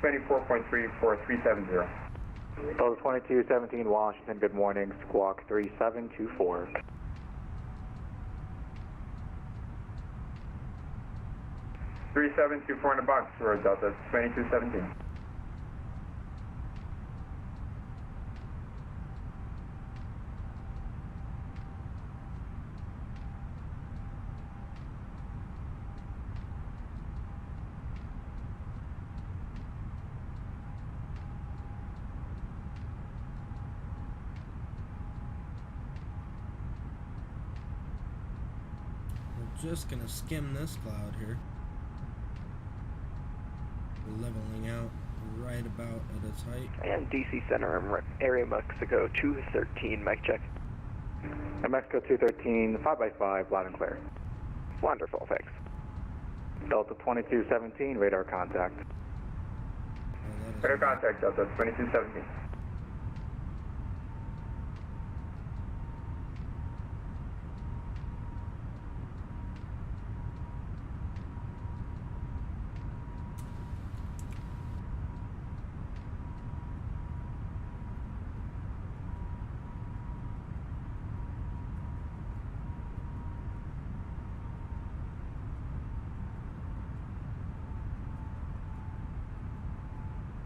24.34370. Delta 2217 Washington, good morning. Squawk 3724. 3724 in the box for Delta 2217. We're just gonna skim this cloud here. We're leveling out right about at its height. And DC Center, area Mexico 213, mic check. And Mexico 213, 5x5, loud and clear. Wonderful, thanks. Delta 2217, radar contact. Radar contact, Delta 2217.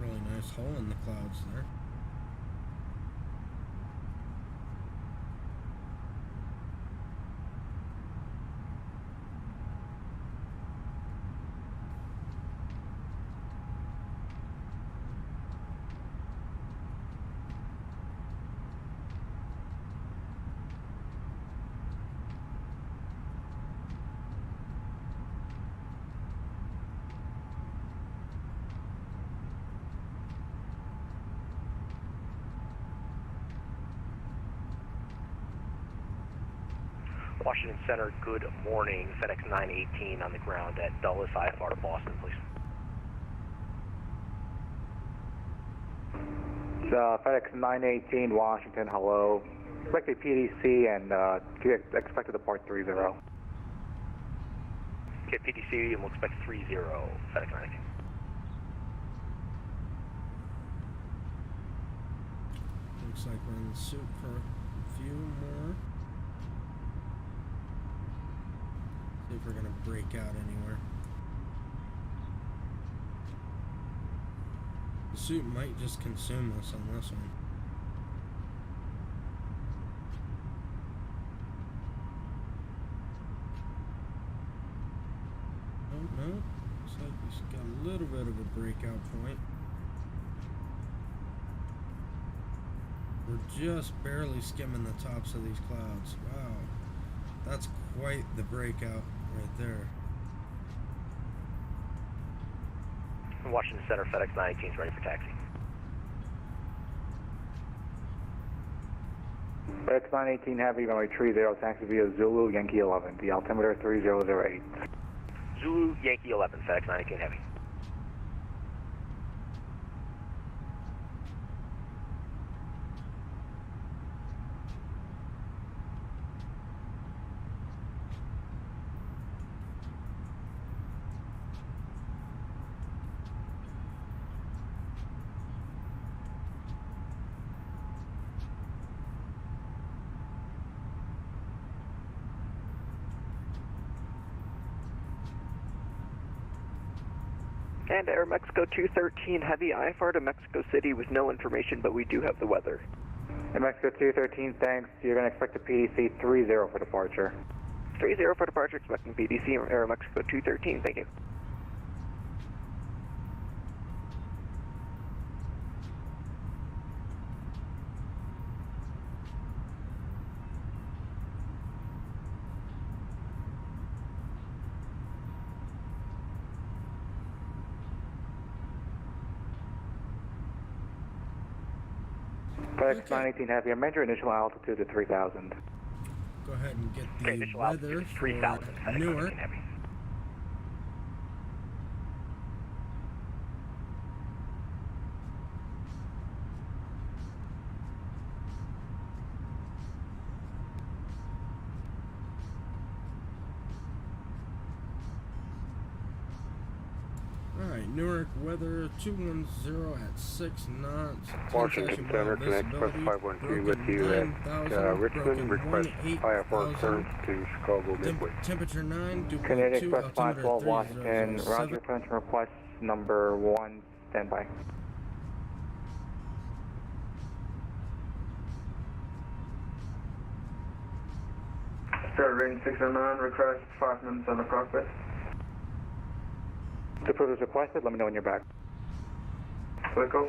Really nice hole in the clouds there. Washington Center, good morning. FedEx 918 on the ground at Dulles IFR to Boston, please. FedEx 918 Washington, hello. Expected PDC and expected to port 30. Okay, PDC, and we'll expect 30, FedEx 918. Looks like we're in the soup for a few more. See if we're gonna break out anywhere. The suit might just consume us on this one. Oh no, looks like we got a little bit of a breakout point. We're just barely skimming the tops of these clouds. Wow, that's quite the breakout right there. Washington Center, FedEx 918 is ready for taxi. FedEx 918 Heavy, runway 30, taxi via Zulu, Yankee 11, the altimeter 3008. Zulu, Yankee 11, FedEx 918 Heavy. And Air Mexico 213 Heavy, IFR to Mexico City with no information, but we do have the weather. Air Mexico 213, thanks. You're going to expect a PDC 30 for departure. 30 for departure, expecting PDC, Air Mexico 213, thank you. FedEx 918 Heavy, amend your initial altitude to 3,000. Go ahead and get the Okay, initial weather altitude is for 3,000, FedEx Newark. 918 Heavy. Newark weather 210 at 6 knots. Washington Center, connect Express 513 with you at Richmond. Request IFR clearance to Chicago Midway. Temperature 9, Canadian 2.2, Express altimeter 512 Washington, 3007. roger, pension request number 1, standby. Spirit range 609, request 5 minutes on the cockpit. The approval is requested, let me know when you're back. Echo.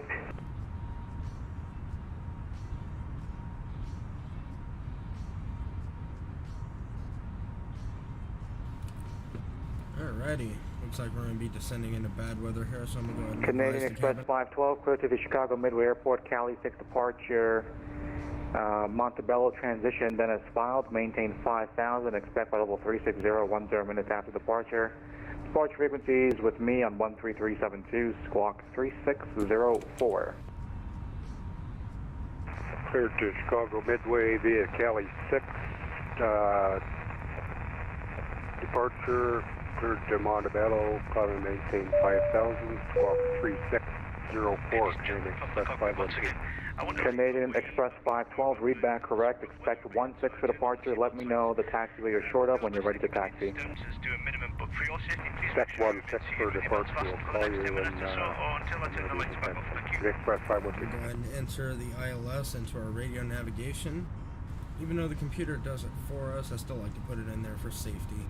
Alrighty, looks like we're going to be descending into bad weather here, so I'm going to go ahead and Canadian advise the Express cabin. 512, clear to the Chicago Midway Airport, Cali 6 departure, Montebello transition, then as filed, maintain 5,000, expect by level 360, 10 minutes after departure. Departure frequencies with me on 13372, squawk 3604. Cleared to Chicago Midway via Cali 6. Departure, cleared to Montebello, climb and maintain 5,000, squawk 3604, Canadian Express 513. Canadian Express 512, read back correct, expect 16 for departure, let me know the taxiway you're short of when you're ready to taxi. Expect 16 for departure, we'll call you when Express 513. Go ahead and enter the ILS into our radio navigation. Even though the computer does it for us, I still like to put it in there for safety.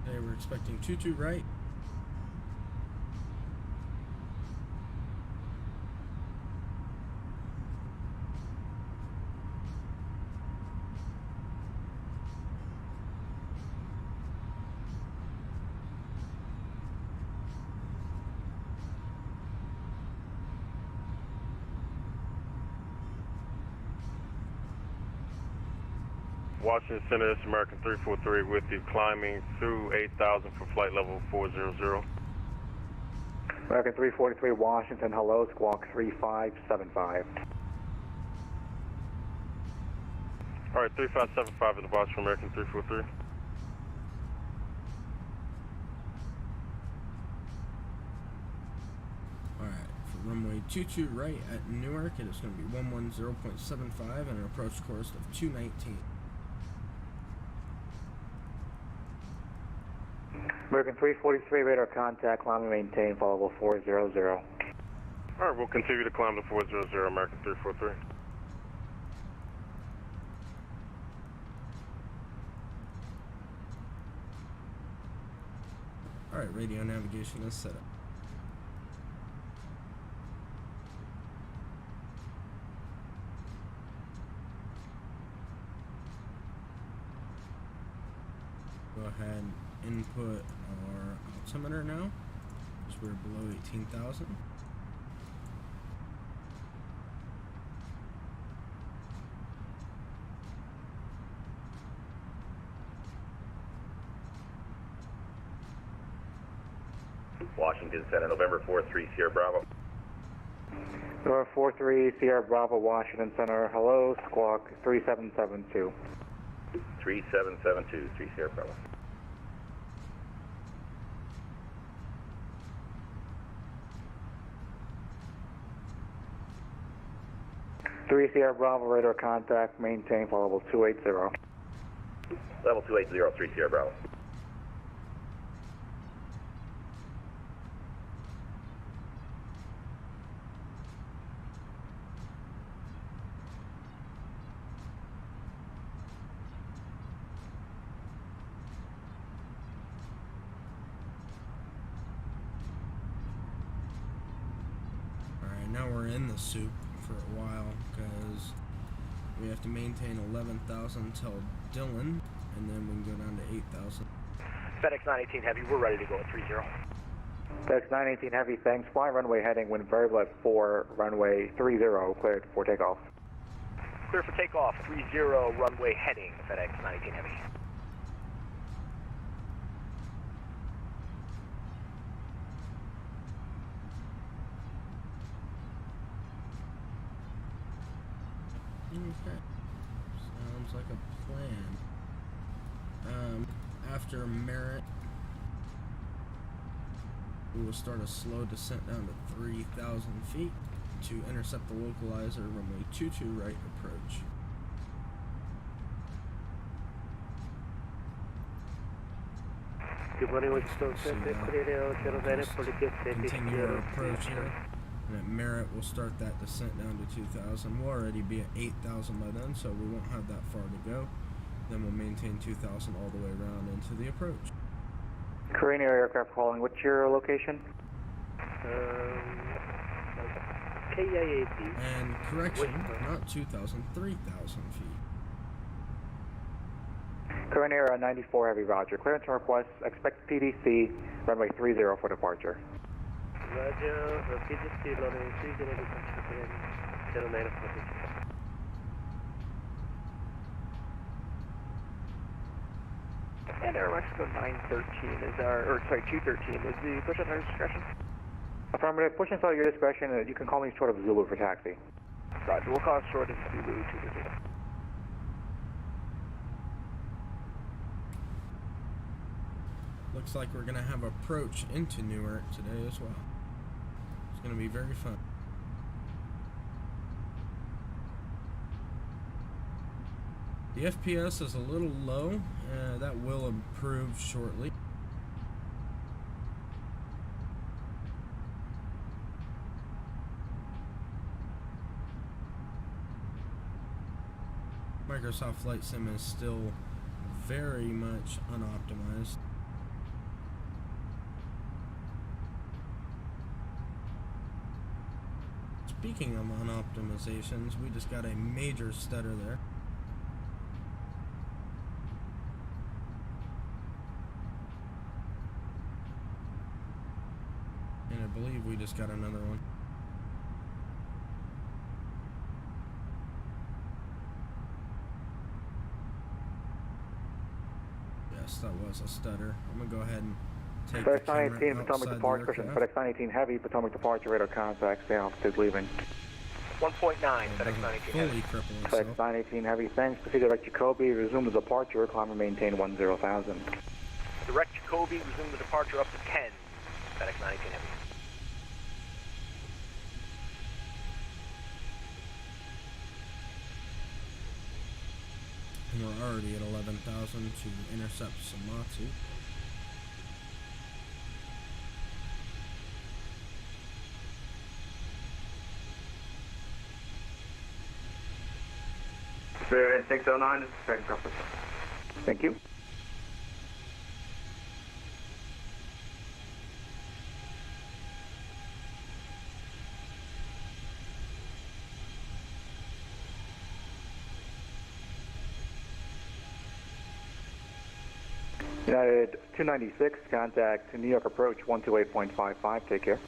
Okay, we're expecting 22 right. Washington Center, this is American 343 with you, climbing through 8,000 for flight level 400. American 343 Washington, hello, squawk 3575. All right, 3575 is the box for American 343. Alright, for runway 22 right at Newark, it is going to be 110.75 and an approach course of 219. American 343, radar contact, climb and maintain, followable 400. All right, we'll continue to climb to 400, American 343. Alright, radio navigation is set up. Go ahead and input our altimeter now, because we're below 18,000. Washington Center, November 43, Sierra Bravo. November 43, Sierra Bravo, Washington Center, hello, squawk 3772. 3772, 3 Sierra Bravo. Three Sierra Bravo, radar contact, maintain, followable 280. Level 280, 3 Sierra Bravo. Alright, now we're in the soup for a while, because we have to maintain 11,000 till Dillon, and then we can go down to 8,000. FedEx 918 Heavy, we're ready to go at 30. FedEx 918 Heavy, thanks. Fly runway heading, wind variable at 4, runway 30, cleared for takeoff. Clear for takeoff, 30, runway heading, FedEx 918 Heavy. Okay. Seems like a plan. After Merritt, we will start a slow descent down to 3,000 feet to intercept the localizer runway 22 right approach. Good morning, Continue our approach here, and at Merritt we'll start that descent down to 2,000. We'll already be at 8,000 by then, so we won't have that far to go. Then we'll maintain 2,000 all the way around into the approach. Korean Air aircraft calling. What's your location? KIAP. And correction, not 2,000, 3,000 feet. Korean Air 94 Heavy, roger. Clearance request, expect PDC, runway 30 for departure. Roger, PDC, runway 30, departure, 09 approach. And Air Mexico 913 is our, 213 is the push at our discretion. Affirmative, push inside your discretion, you can call me short of Zulu for taxi. Roger, we'll call short of Zulu 213. Looks like we're going to have approach into Newark today as well. It's going to be very fun. The FPS is a little low, that will improve shortly. Microsoft Flight Sim is still very much unoptimized. Speaking of unoptimizations, we just got a major stutter there. And I believe we just got another one. Yes, that was a stutter. I'm going to go ahead and take FedEx the 918 camera Potomac outside departure, the pushing aircraft. FedEx 918 Heavy, Potomac departure, radar contact, stay altitude leaving. 1.9, FedEx 918 Fully Heavy. cripple FedEx itself. 918 Heavy, thanks. Proceed direct Jacoby, resume the departure, climb and maintain 10,000. Direct Jacoby, resume the departure up to 10, FedEx 918 Heavy. And we're already at 11,000 to intercept Samatsu. Spirit 609 is second conference. Thank you. United 296, contact New York approach 128.55, take care.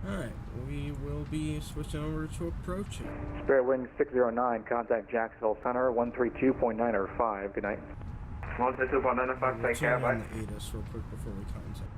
Alright, we will be switching over to approaching. Spirit Wing 609, contact Jacksonville Center 132.905, good night. 132.905, We'll take care, tune bye. in the ATIS real quick before we contact.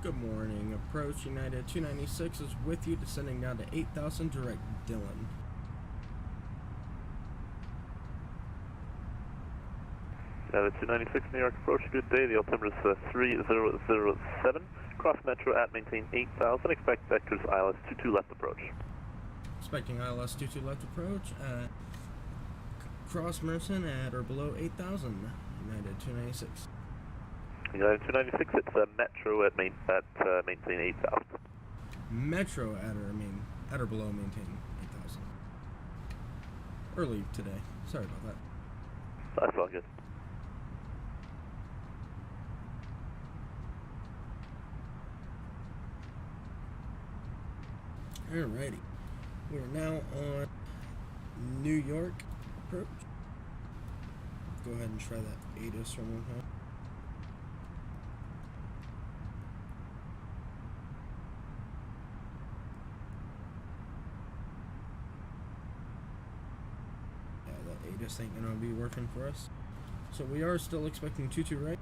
Good morning. Approach United 296 is with you, descending down to 8,000, direct Dillon. United 296 New York approach, good day. The altimeter is 3007. Cross Metro at maintain 8,000. Expect vectors ILS 22 left approach. Expecting ILS 22 left approach at Cross Merson at or below 8,000. United 296. United 296, it's Metro at maintain 8,000. Metro at or below maintain 8,000. Early today. Sorry about that. That's all good. Alrighty. We're now on New York approach. Go ahead and try that ATIS one more time. Yeah, that ATIS ain't gonna be working for us. So we are still expecting 22 right.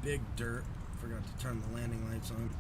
Big dirt. Forgot to turn the landing lights on.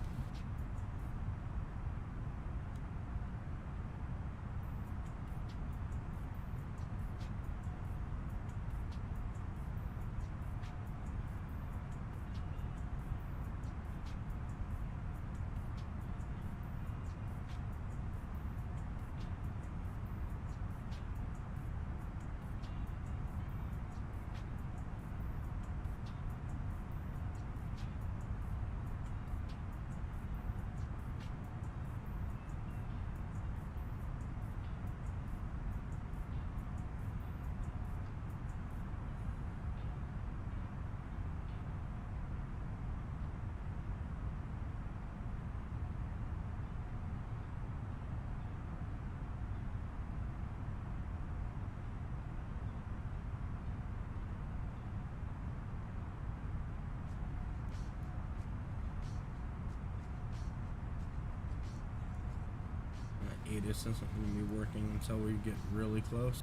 ATIS isn't going to be working until we get really close.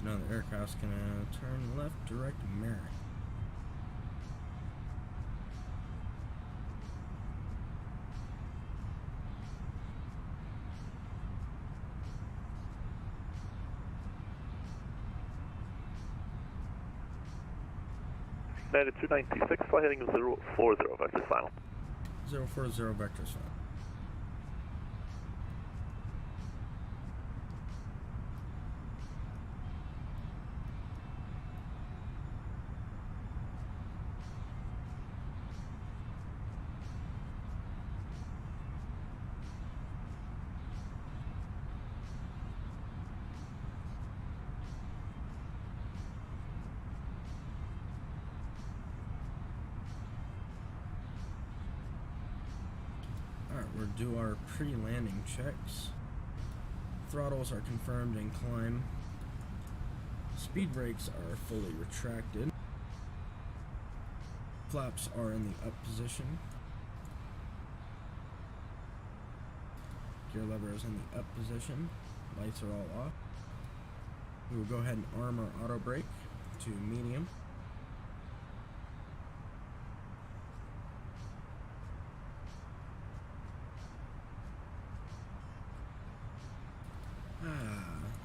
Now the aircraft's gonna turn left, direct Merritt. United 296, fly heading 040 vectors final. 040 vectors final. or do our pre-landing checks. Throttles are confirmed in climb. Speed brakes are fully retracted. Flaps are in the up position. Gear lever is in the up position. Lights are all off. We will go ahead and arm our auto brake to medium.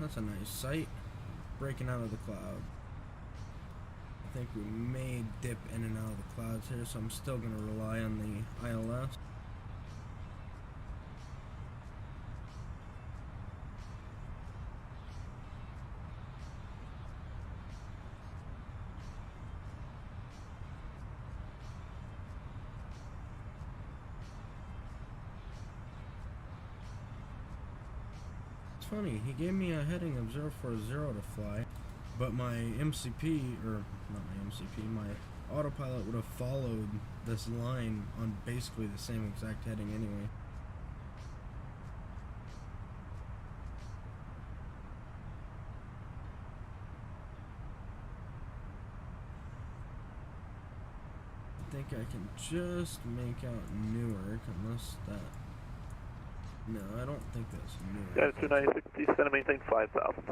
That's a nice sight. Breaking out of the cloud. I think we may dip in and out of the clouds here, so I'm still going to rely on the ILS. Funny, he gave me a heading of 040 to fly, but my MCP, or not my MCP, my autopilot would have followed this line on basically the same exact heading anyway. I think I can just make out Newark, unless that... No, I don't think that's Newark. Yeah, 296, please send and maintain 5,000.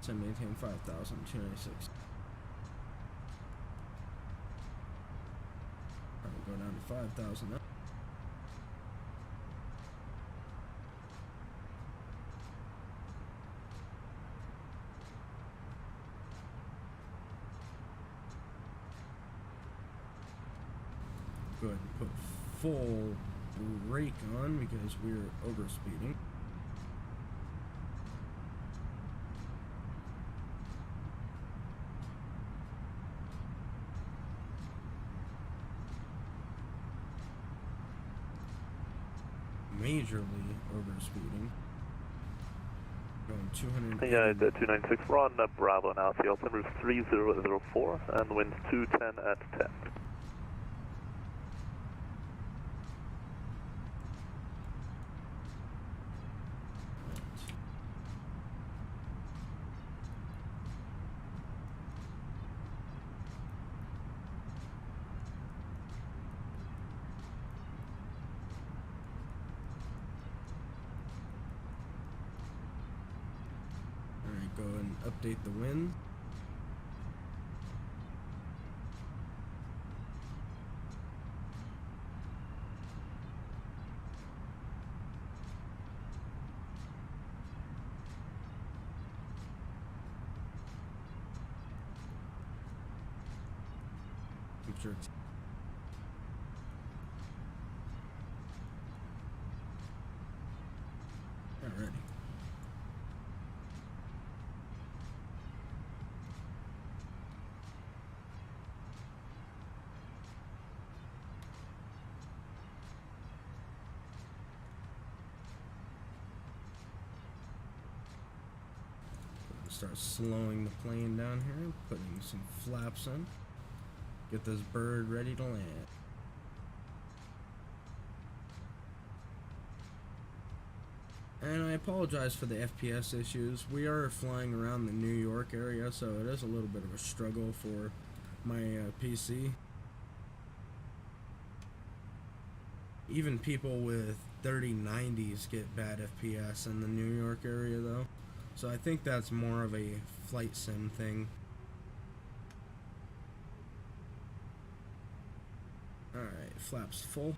Send and maintain 5,000, 296. Probably go down to 5,000 now. Go ahead and put full brake on because we're overspeeding. Majorly overspeeding. Going 200. Yeah, the 296, we're on Bravo now, so altimeter 3004 and winds 210 at 10. Go and update the wind. Make sure it's alrighty. Start slowing the plane down here, putting some flaps in, get this bird ready to land. And I apologize for the FPS issues. We are flying around the New York area, so it is a little bit of a struggle for my PC. Even people with 3090s get bad FPS in the New York area though. So I think that's more of a flight sim thing. Alright, flaps full.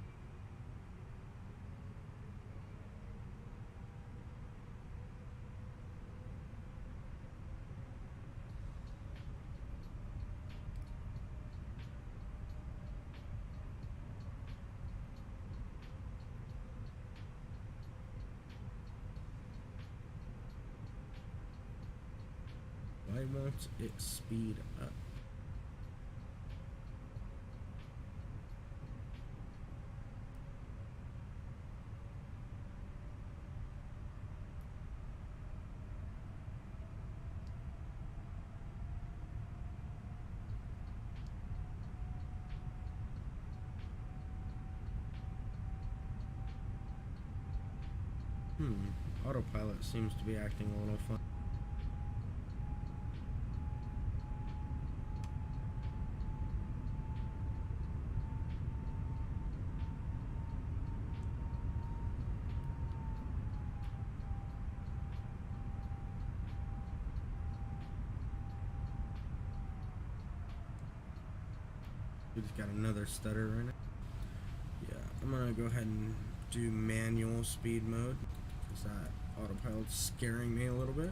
Why won't it speed up? Autopilot seems to be acting a little fun. We just got another stutter right now. Yeah, I'm gonna go ahead and do manual speed mode because that autopilot's scaring me a little bit.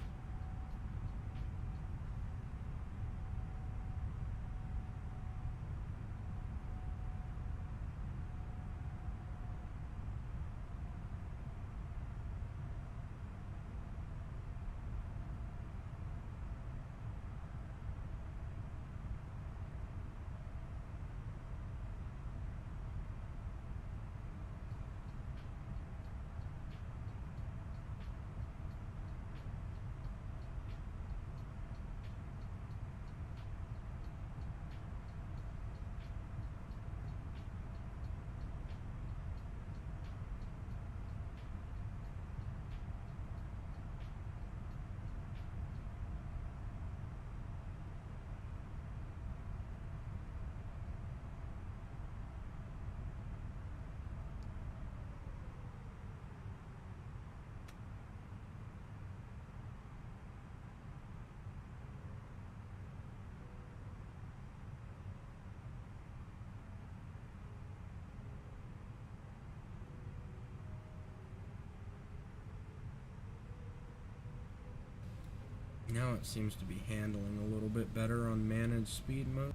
Now it seems to be handling a little bit better on managed speed mode.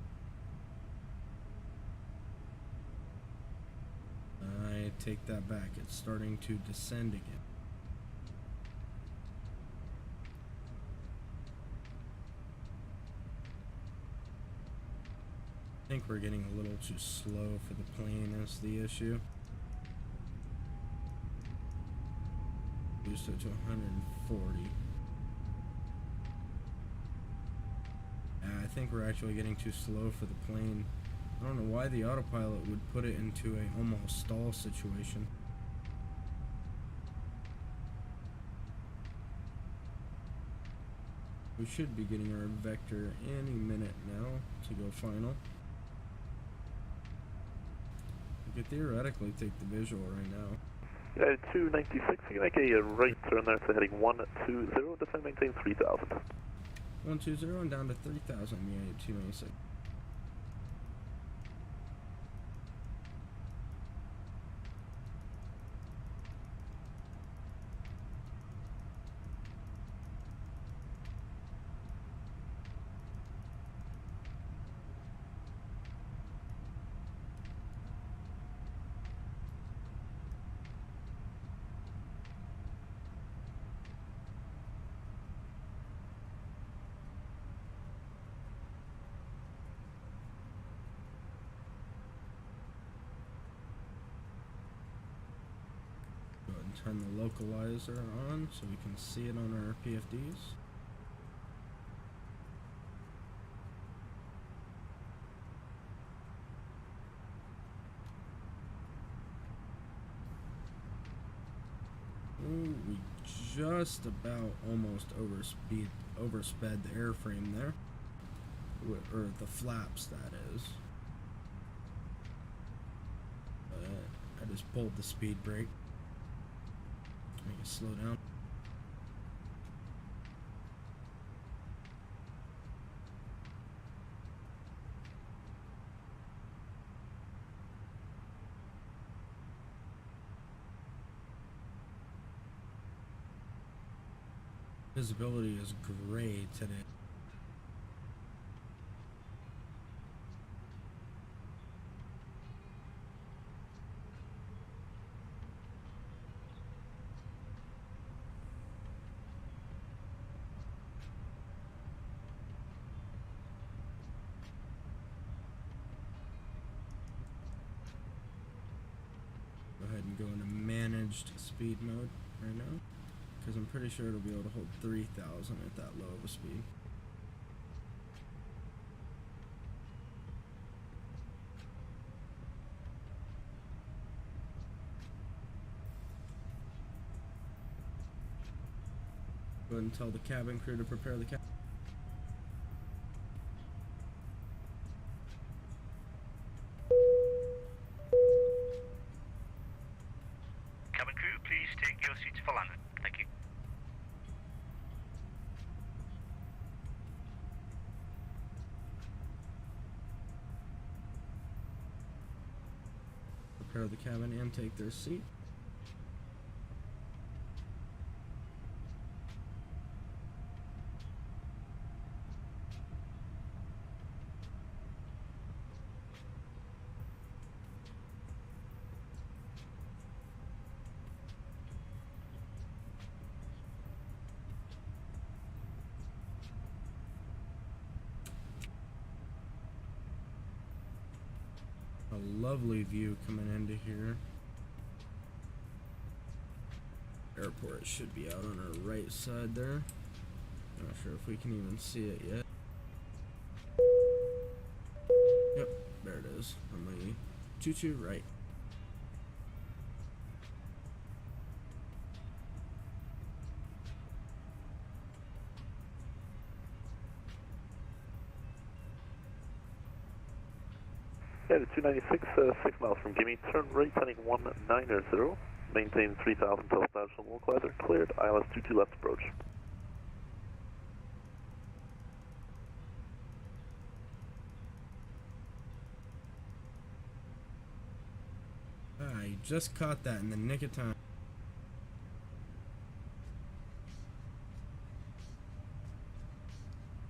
I take that back, it's starting to descend again. I think we're getting a little too slow for the plane is the issue. Boost it to 140. I think we're actually getting too slow for the plane. I don't know why the autopilot would put it into a almost stall situation. We should be getting our vector any minute now to go final. We could theoretically take the visual right now. 296, you can make a right turn there, so heading 120, descend maintain 3000. 120 and down to 3000, yeah, 296. Turn the localizer on so we can see it on our PFDs. Ooh, we just about almost oversped the airframe there, or the flaps, that is. I just pulled the speed brake. Make it slow down. Visibility is great today. Go ahead and go into managed speed mode right now, because I'm pretty sure it'll be able to hold 3000 at that low of a speed. Go ahead and tell the cabin crew to prepare the cabin. Cabin crew, please take your seats for landing. Thank you. Prepare the cabin and take their seat. A lovely view coming into here. Airport should be out on our right side there. Not sure if we can even see it yet. Yep, there it is on my 22 right. Yeah, the 296, 6 miles from Gimme, turn right heading 190, maintain 3000 till status from localizer, cleared, ILS 22 left approach. I just caught that in the nick of time.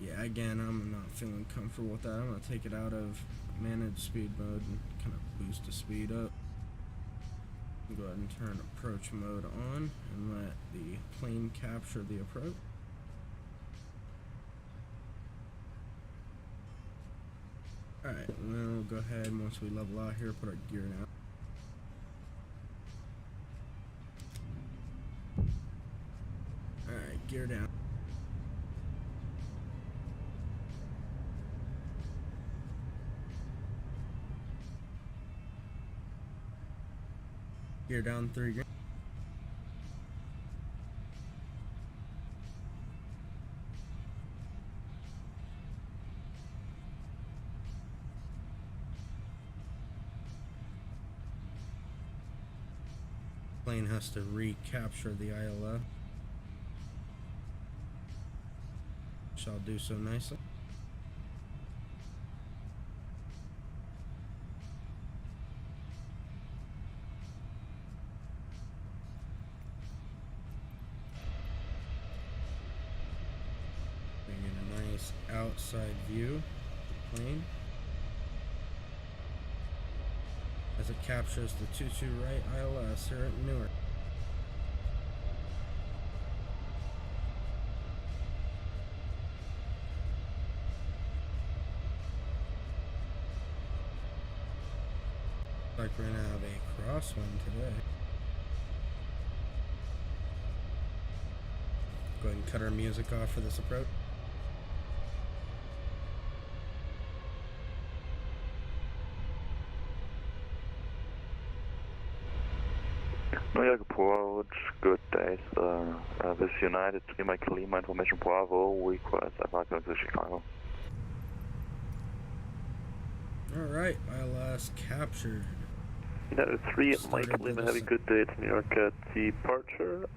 Yeah, again, I'm not feeling comfortable with that. I'm going to take it out of manage speed mode and kind of boost the speed up. Go ahead and turn approach mode on and let the plane capture the approach. Alright, we'll go ahead and once we level out here, put our gear down. Alright, gear down. Gear down 3 grand. Plane has to recapture the ILS. Shall do so nicely. Outside view of the plane as it captures the 22 right ILS here at Newark. Like we're gonna have a crosswind today. Go ahead and cut our music off for this approach. New York approach, good day, sir. This is United 3 Michael Lima, information Bravo, request American to Chicago. Alright, ILS captured. United 3 Michael Lima, have a good day to New York at departure.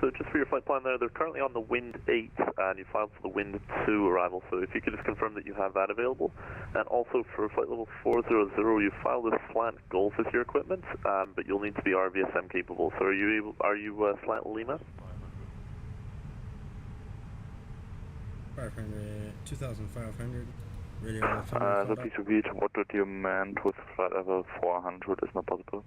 So just for your flight plan there, they're currently on the wind 8 and you filed for the wind 2 arrival, so if you could just confirm that you have that available. And also for flight level 400, you filed a slant Golf as your equipment, but you'll need to be RVSM capable. So are you slant Lima? 500, 2,500. Radio so please repeat, what did you meant with flight level 400 is not possible?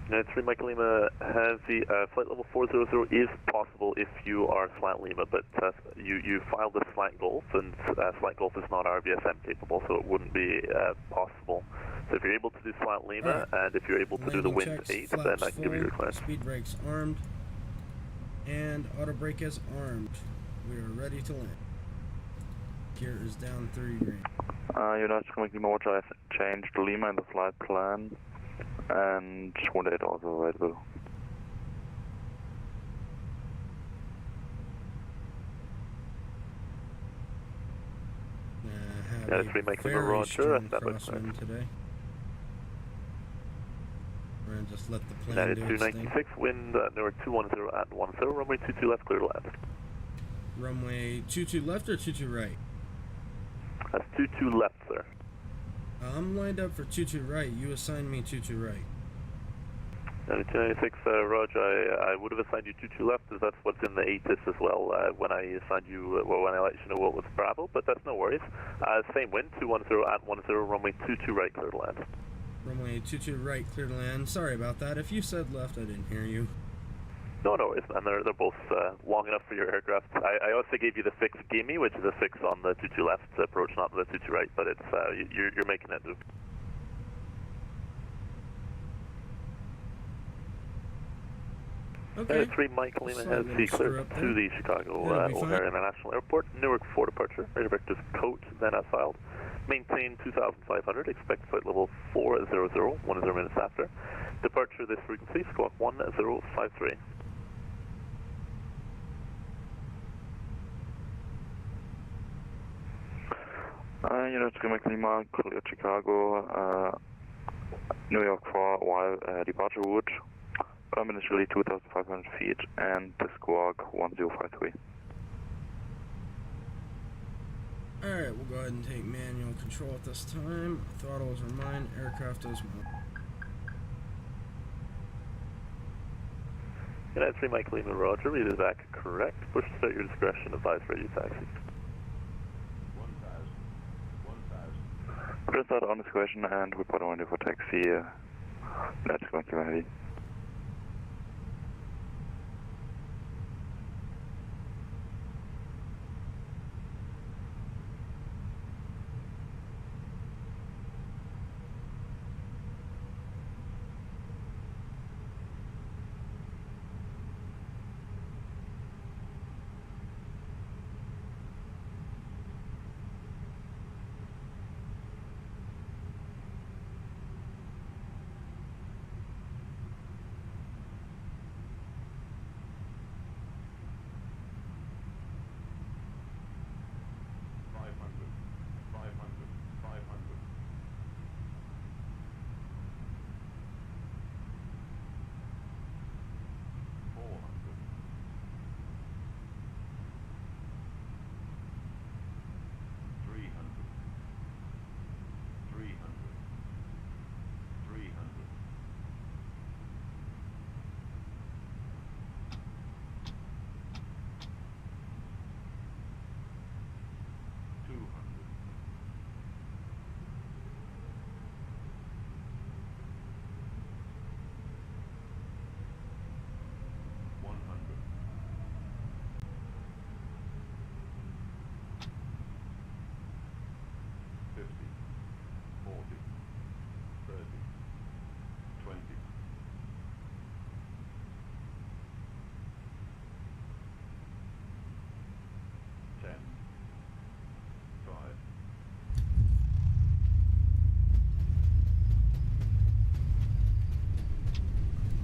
United 3 Michael Lima has the flight level 400 is possible if you are slant Lima, but you filed a slant Golf, and slant Golf is not RVSM capable, so it wouldn't be possible. So if you're able to do slant Lima, and if you're able to do the wind 8, then I can give you your clearance. Speed brakes armed, and auto brake is armed. We are ready to land. Gear is down 3 grand. United 3 Michael Lima, Roger, I changed Lima in the flight plan. And 1-8 also available. Yeah, 3 Mike Lima, very Roger. strong That looks crosswind today. We're gonna just let the plane United do its thing. 296, wind Newark 210 at 10, runway 22 left, clear to land. Runway 22 left or 22 right? That's 22 left, sir. I'm lined up for 22 right. You assigned me 22 right. 296, Roger. I would have assigned you 22 left, as that's what's in the ATC as well. When I assigned you, well, when I let you know what was Bravo, but that's no worries. Same wind, 210 at 10, runway 22 right, clear to land. Runway 22 right, clear to land. Sorry about that. If you said left, I didn't hear you. No, no worries, man. They're both long enough for your aircraft. I also gave you the 6 gimme, which is a 6 on the 22 left approach, not the 22 right, but it's you're making it do. Okay. 3 Mike Lima has C clear to the Chicago O'Hare International Airport. Newark 4 departure. Radar vectors coat, then as filed. Maintain 2,500. Expect flight level 400, 10 minutes after. Departure this frequency, squawk 1053. Unit 3 Mike Lima, clear Chicago, New York 4 while departure route. Initially 2,500 feet and the squawk 1053. Alright, we'll go ahead and take manual control at this time. Throttles are mine, aircraft is mine. United 3 Mike Lima, Roger. Read it back correct. Push to start your discretion. Advise radio taxi. 1,000. Press that on discretion and report on for taxi. Let's go to ready.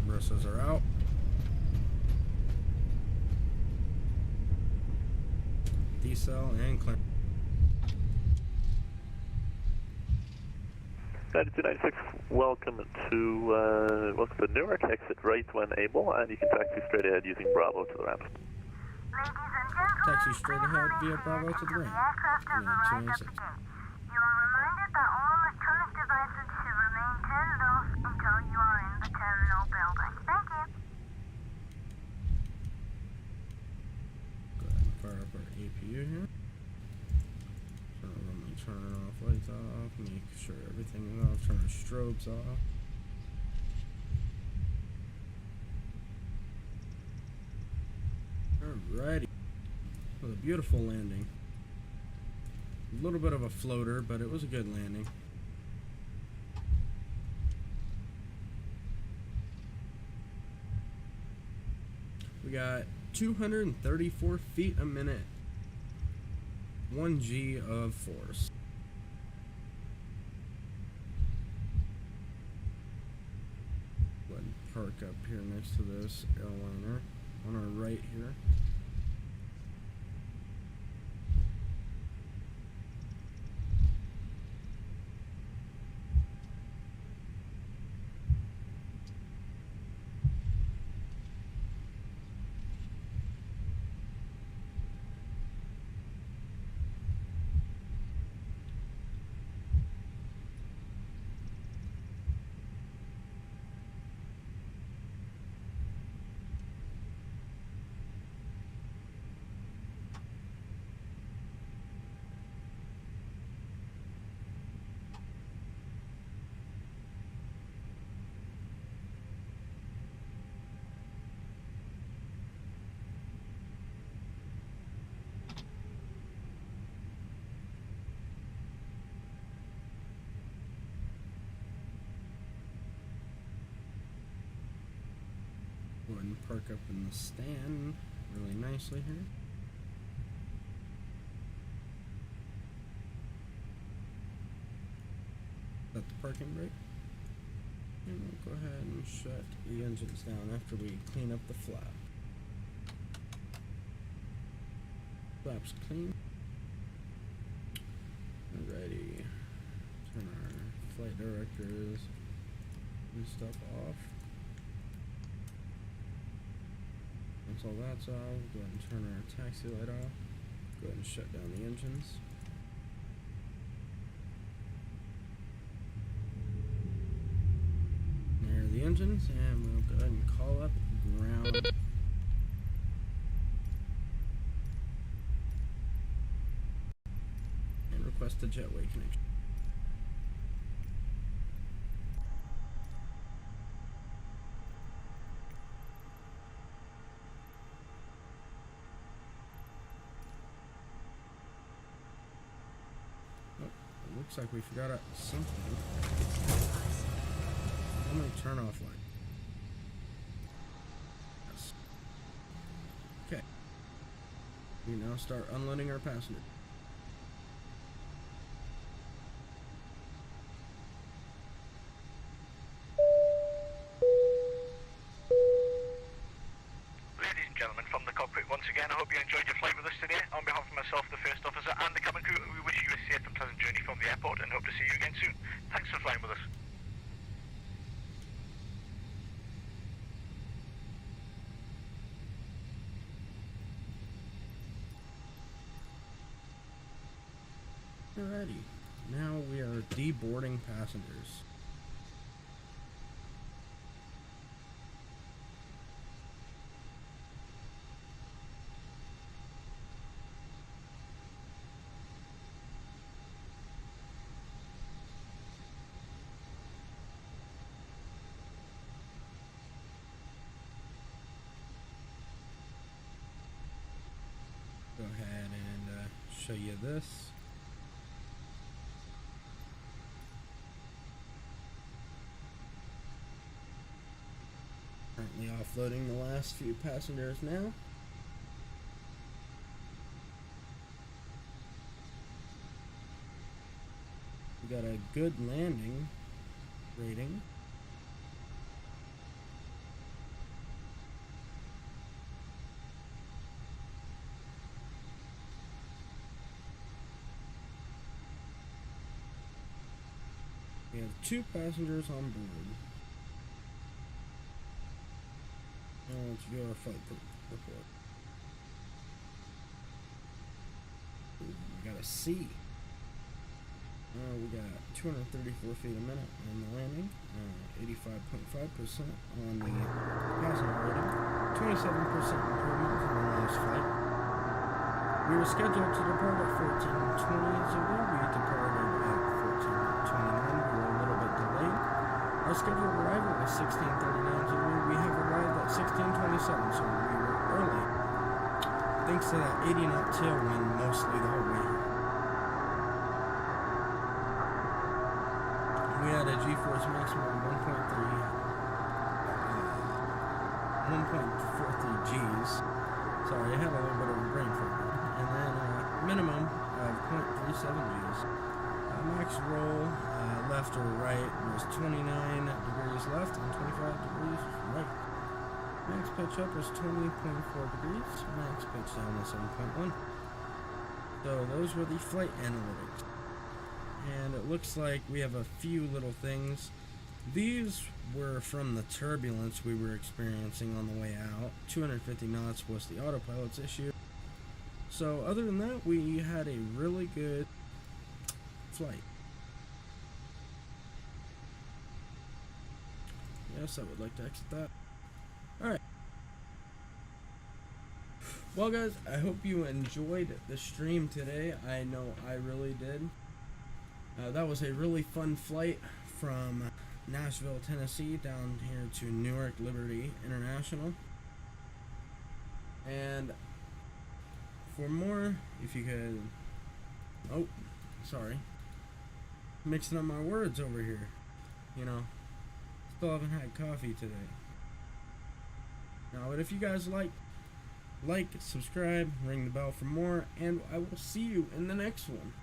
Bristles are out. Decel and clamp. 9296, welcome to Newark. Exit right when able, and you can taxi straight ahead using Bravo to the ramp. Taxi straight ahead via Bravo to the ramp. You are reminded that all electronic devices should remain turned off until you are in the terminal building. Thank you. Go ahead and fire up our APU here. Turn off lights off, make sure everything is off, turn our strobes off. Alrighty. It was a beautiful landing. A little bit of a floater, but it was a good landing. We got 234 feet a minute. 1 G of force. Go ahead and park up here next to this airliner on our right here. and park up in the stand really nicely here. Set the parking brake. And we'll go ahead and shut the engines down after we clean up the flap. Flap's clean. Alrighty. Turn our flight directors and stuff off. Once all that's off, go ahead and turn our taxi light off. Go ahead and shut down the engines. There are the engines, and we'll go ahead and call up ground. And request a jetway connection. Looks like we forgot something. I'm gonna turn off light. Yes. Okay. We now start unloading our passenger. Ladies and gentlemen, from the cockpit once again, I hope you enjoyed your flight with us today. On behalf of myself, the first officer, and the cabin crew, we wish you a safe and pleasant journey from the airport and hope to see you again soon. Thanks for flying with us. Alrighty, now we are deboarding passengers. Go ahead and show you this. Currently offloading the last few passengers now. We got a good landing rating. We have 2 passengers on board. Now let's view our flight report. Ooh, we got a C. We got 234 feet a minute on the landing, 85.5% on the passenger rating, 27% improvement from the last flight. We were scheduled to depart at 14:20 Zulu. We departed at 14:29. We were a little bit delayed. Our scheduled arrival was 16:39 Zulu. We have arrived at 16:27, so we were early. Thanks to that 80-knot tailwind mostly the whole way. We had a G-force maximum of 1.43 Gs. Sorry, I had a little bit of a brain fart. And then minimum of 0.37 Gs. Max roll left or right was 29 degrees left and 25 degrees right. Max pitch up was 20.4 degrees. Max pitch down was 7.1. So those were the flight analytics. And it looks like we have a few little things. These were from the turbulence we were experiencing on the way out. 250 knots was the autopilot's issue. So other than that, we had a really good flight. Yes, I would like to exit that. Alright. Well guys, I hope you enjoyed the stream today. I know I really did. That was a really fun flight from Nashville, Tennessee down here to Newark Liberty International. And for more, if you could... Oh, sorry. Mixing up my words over here. You know, still haven't had coffee today. Now, but if you guys like, subscribe, ring the bell for more, and I will see you in the next one.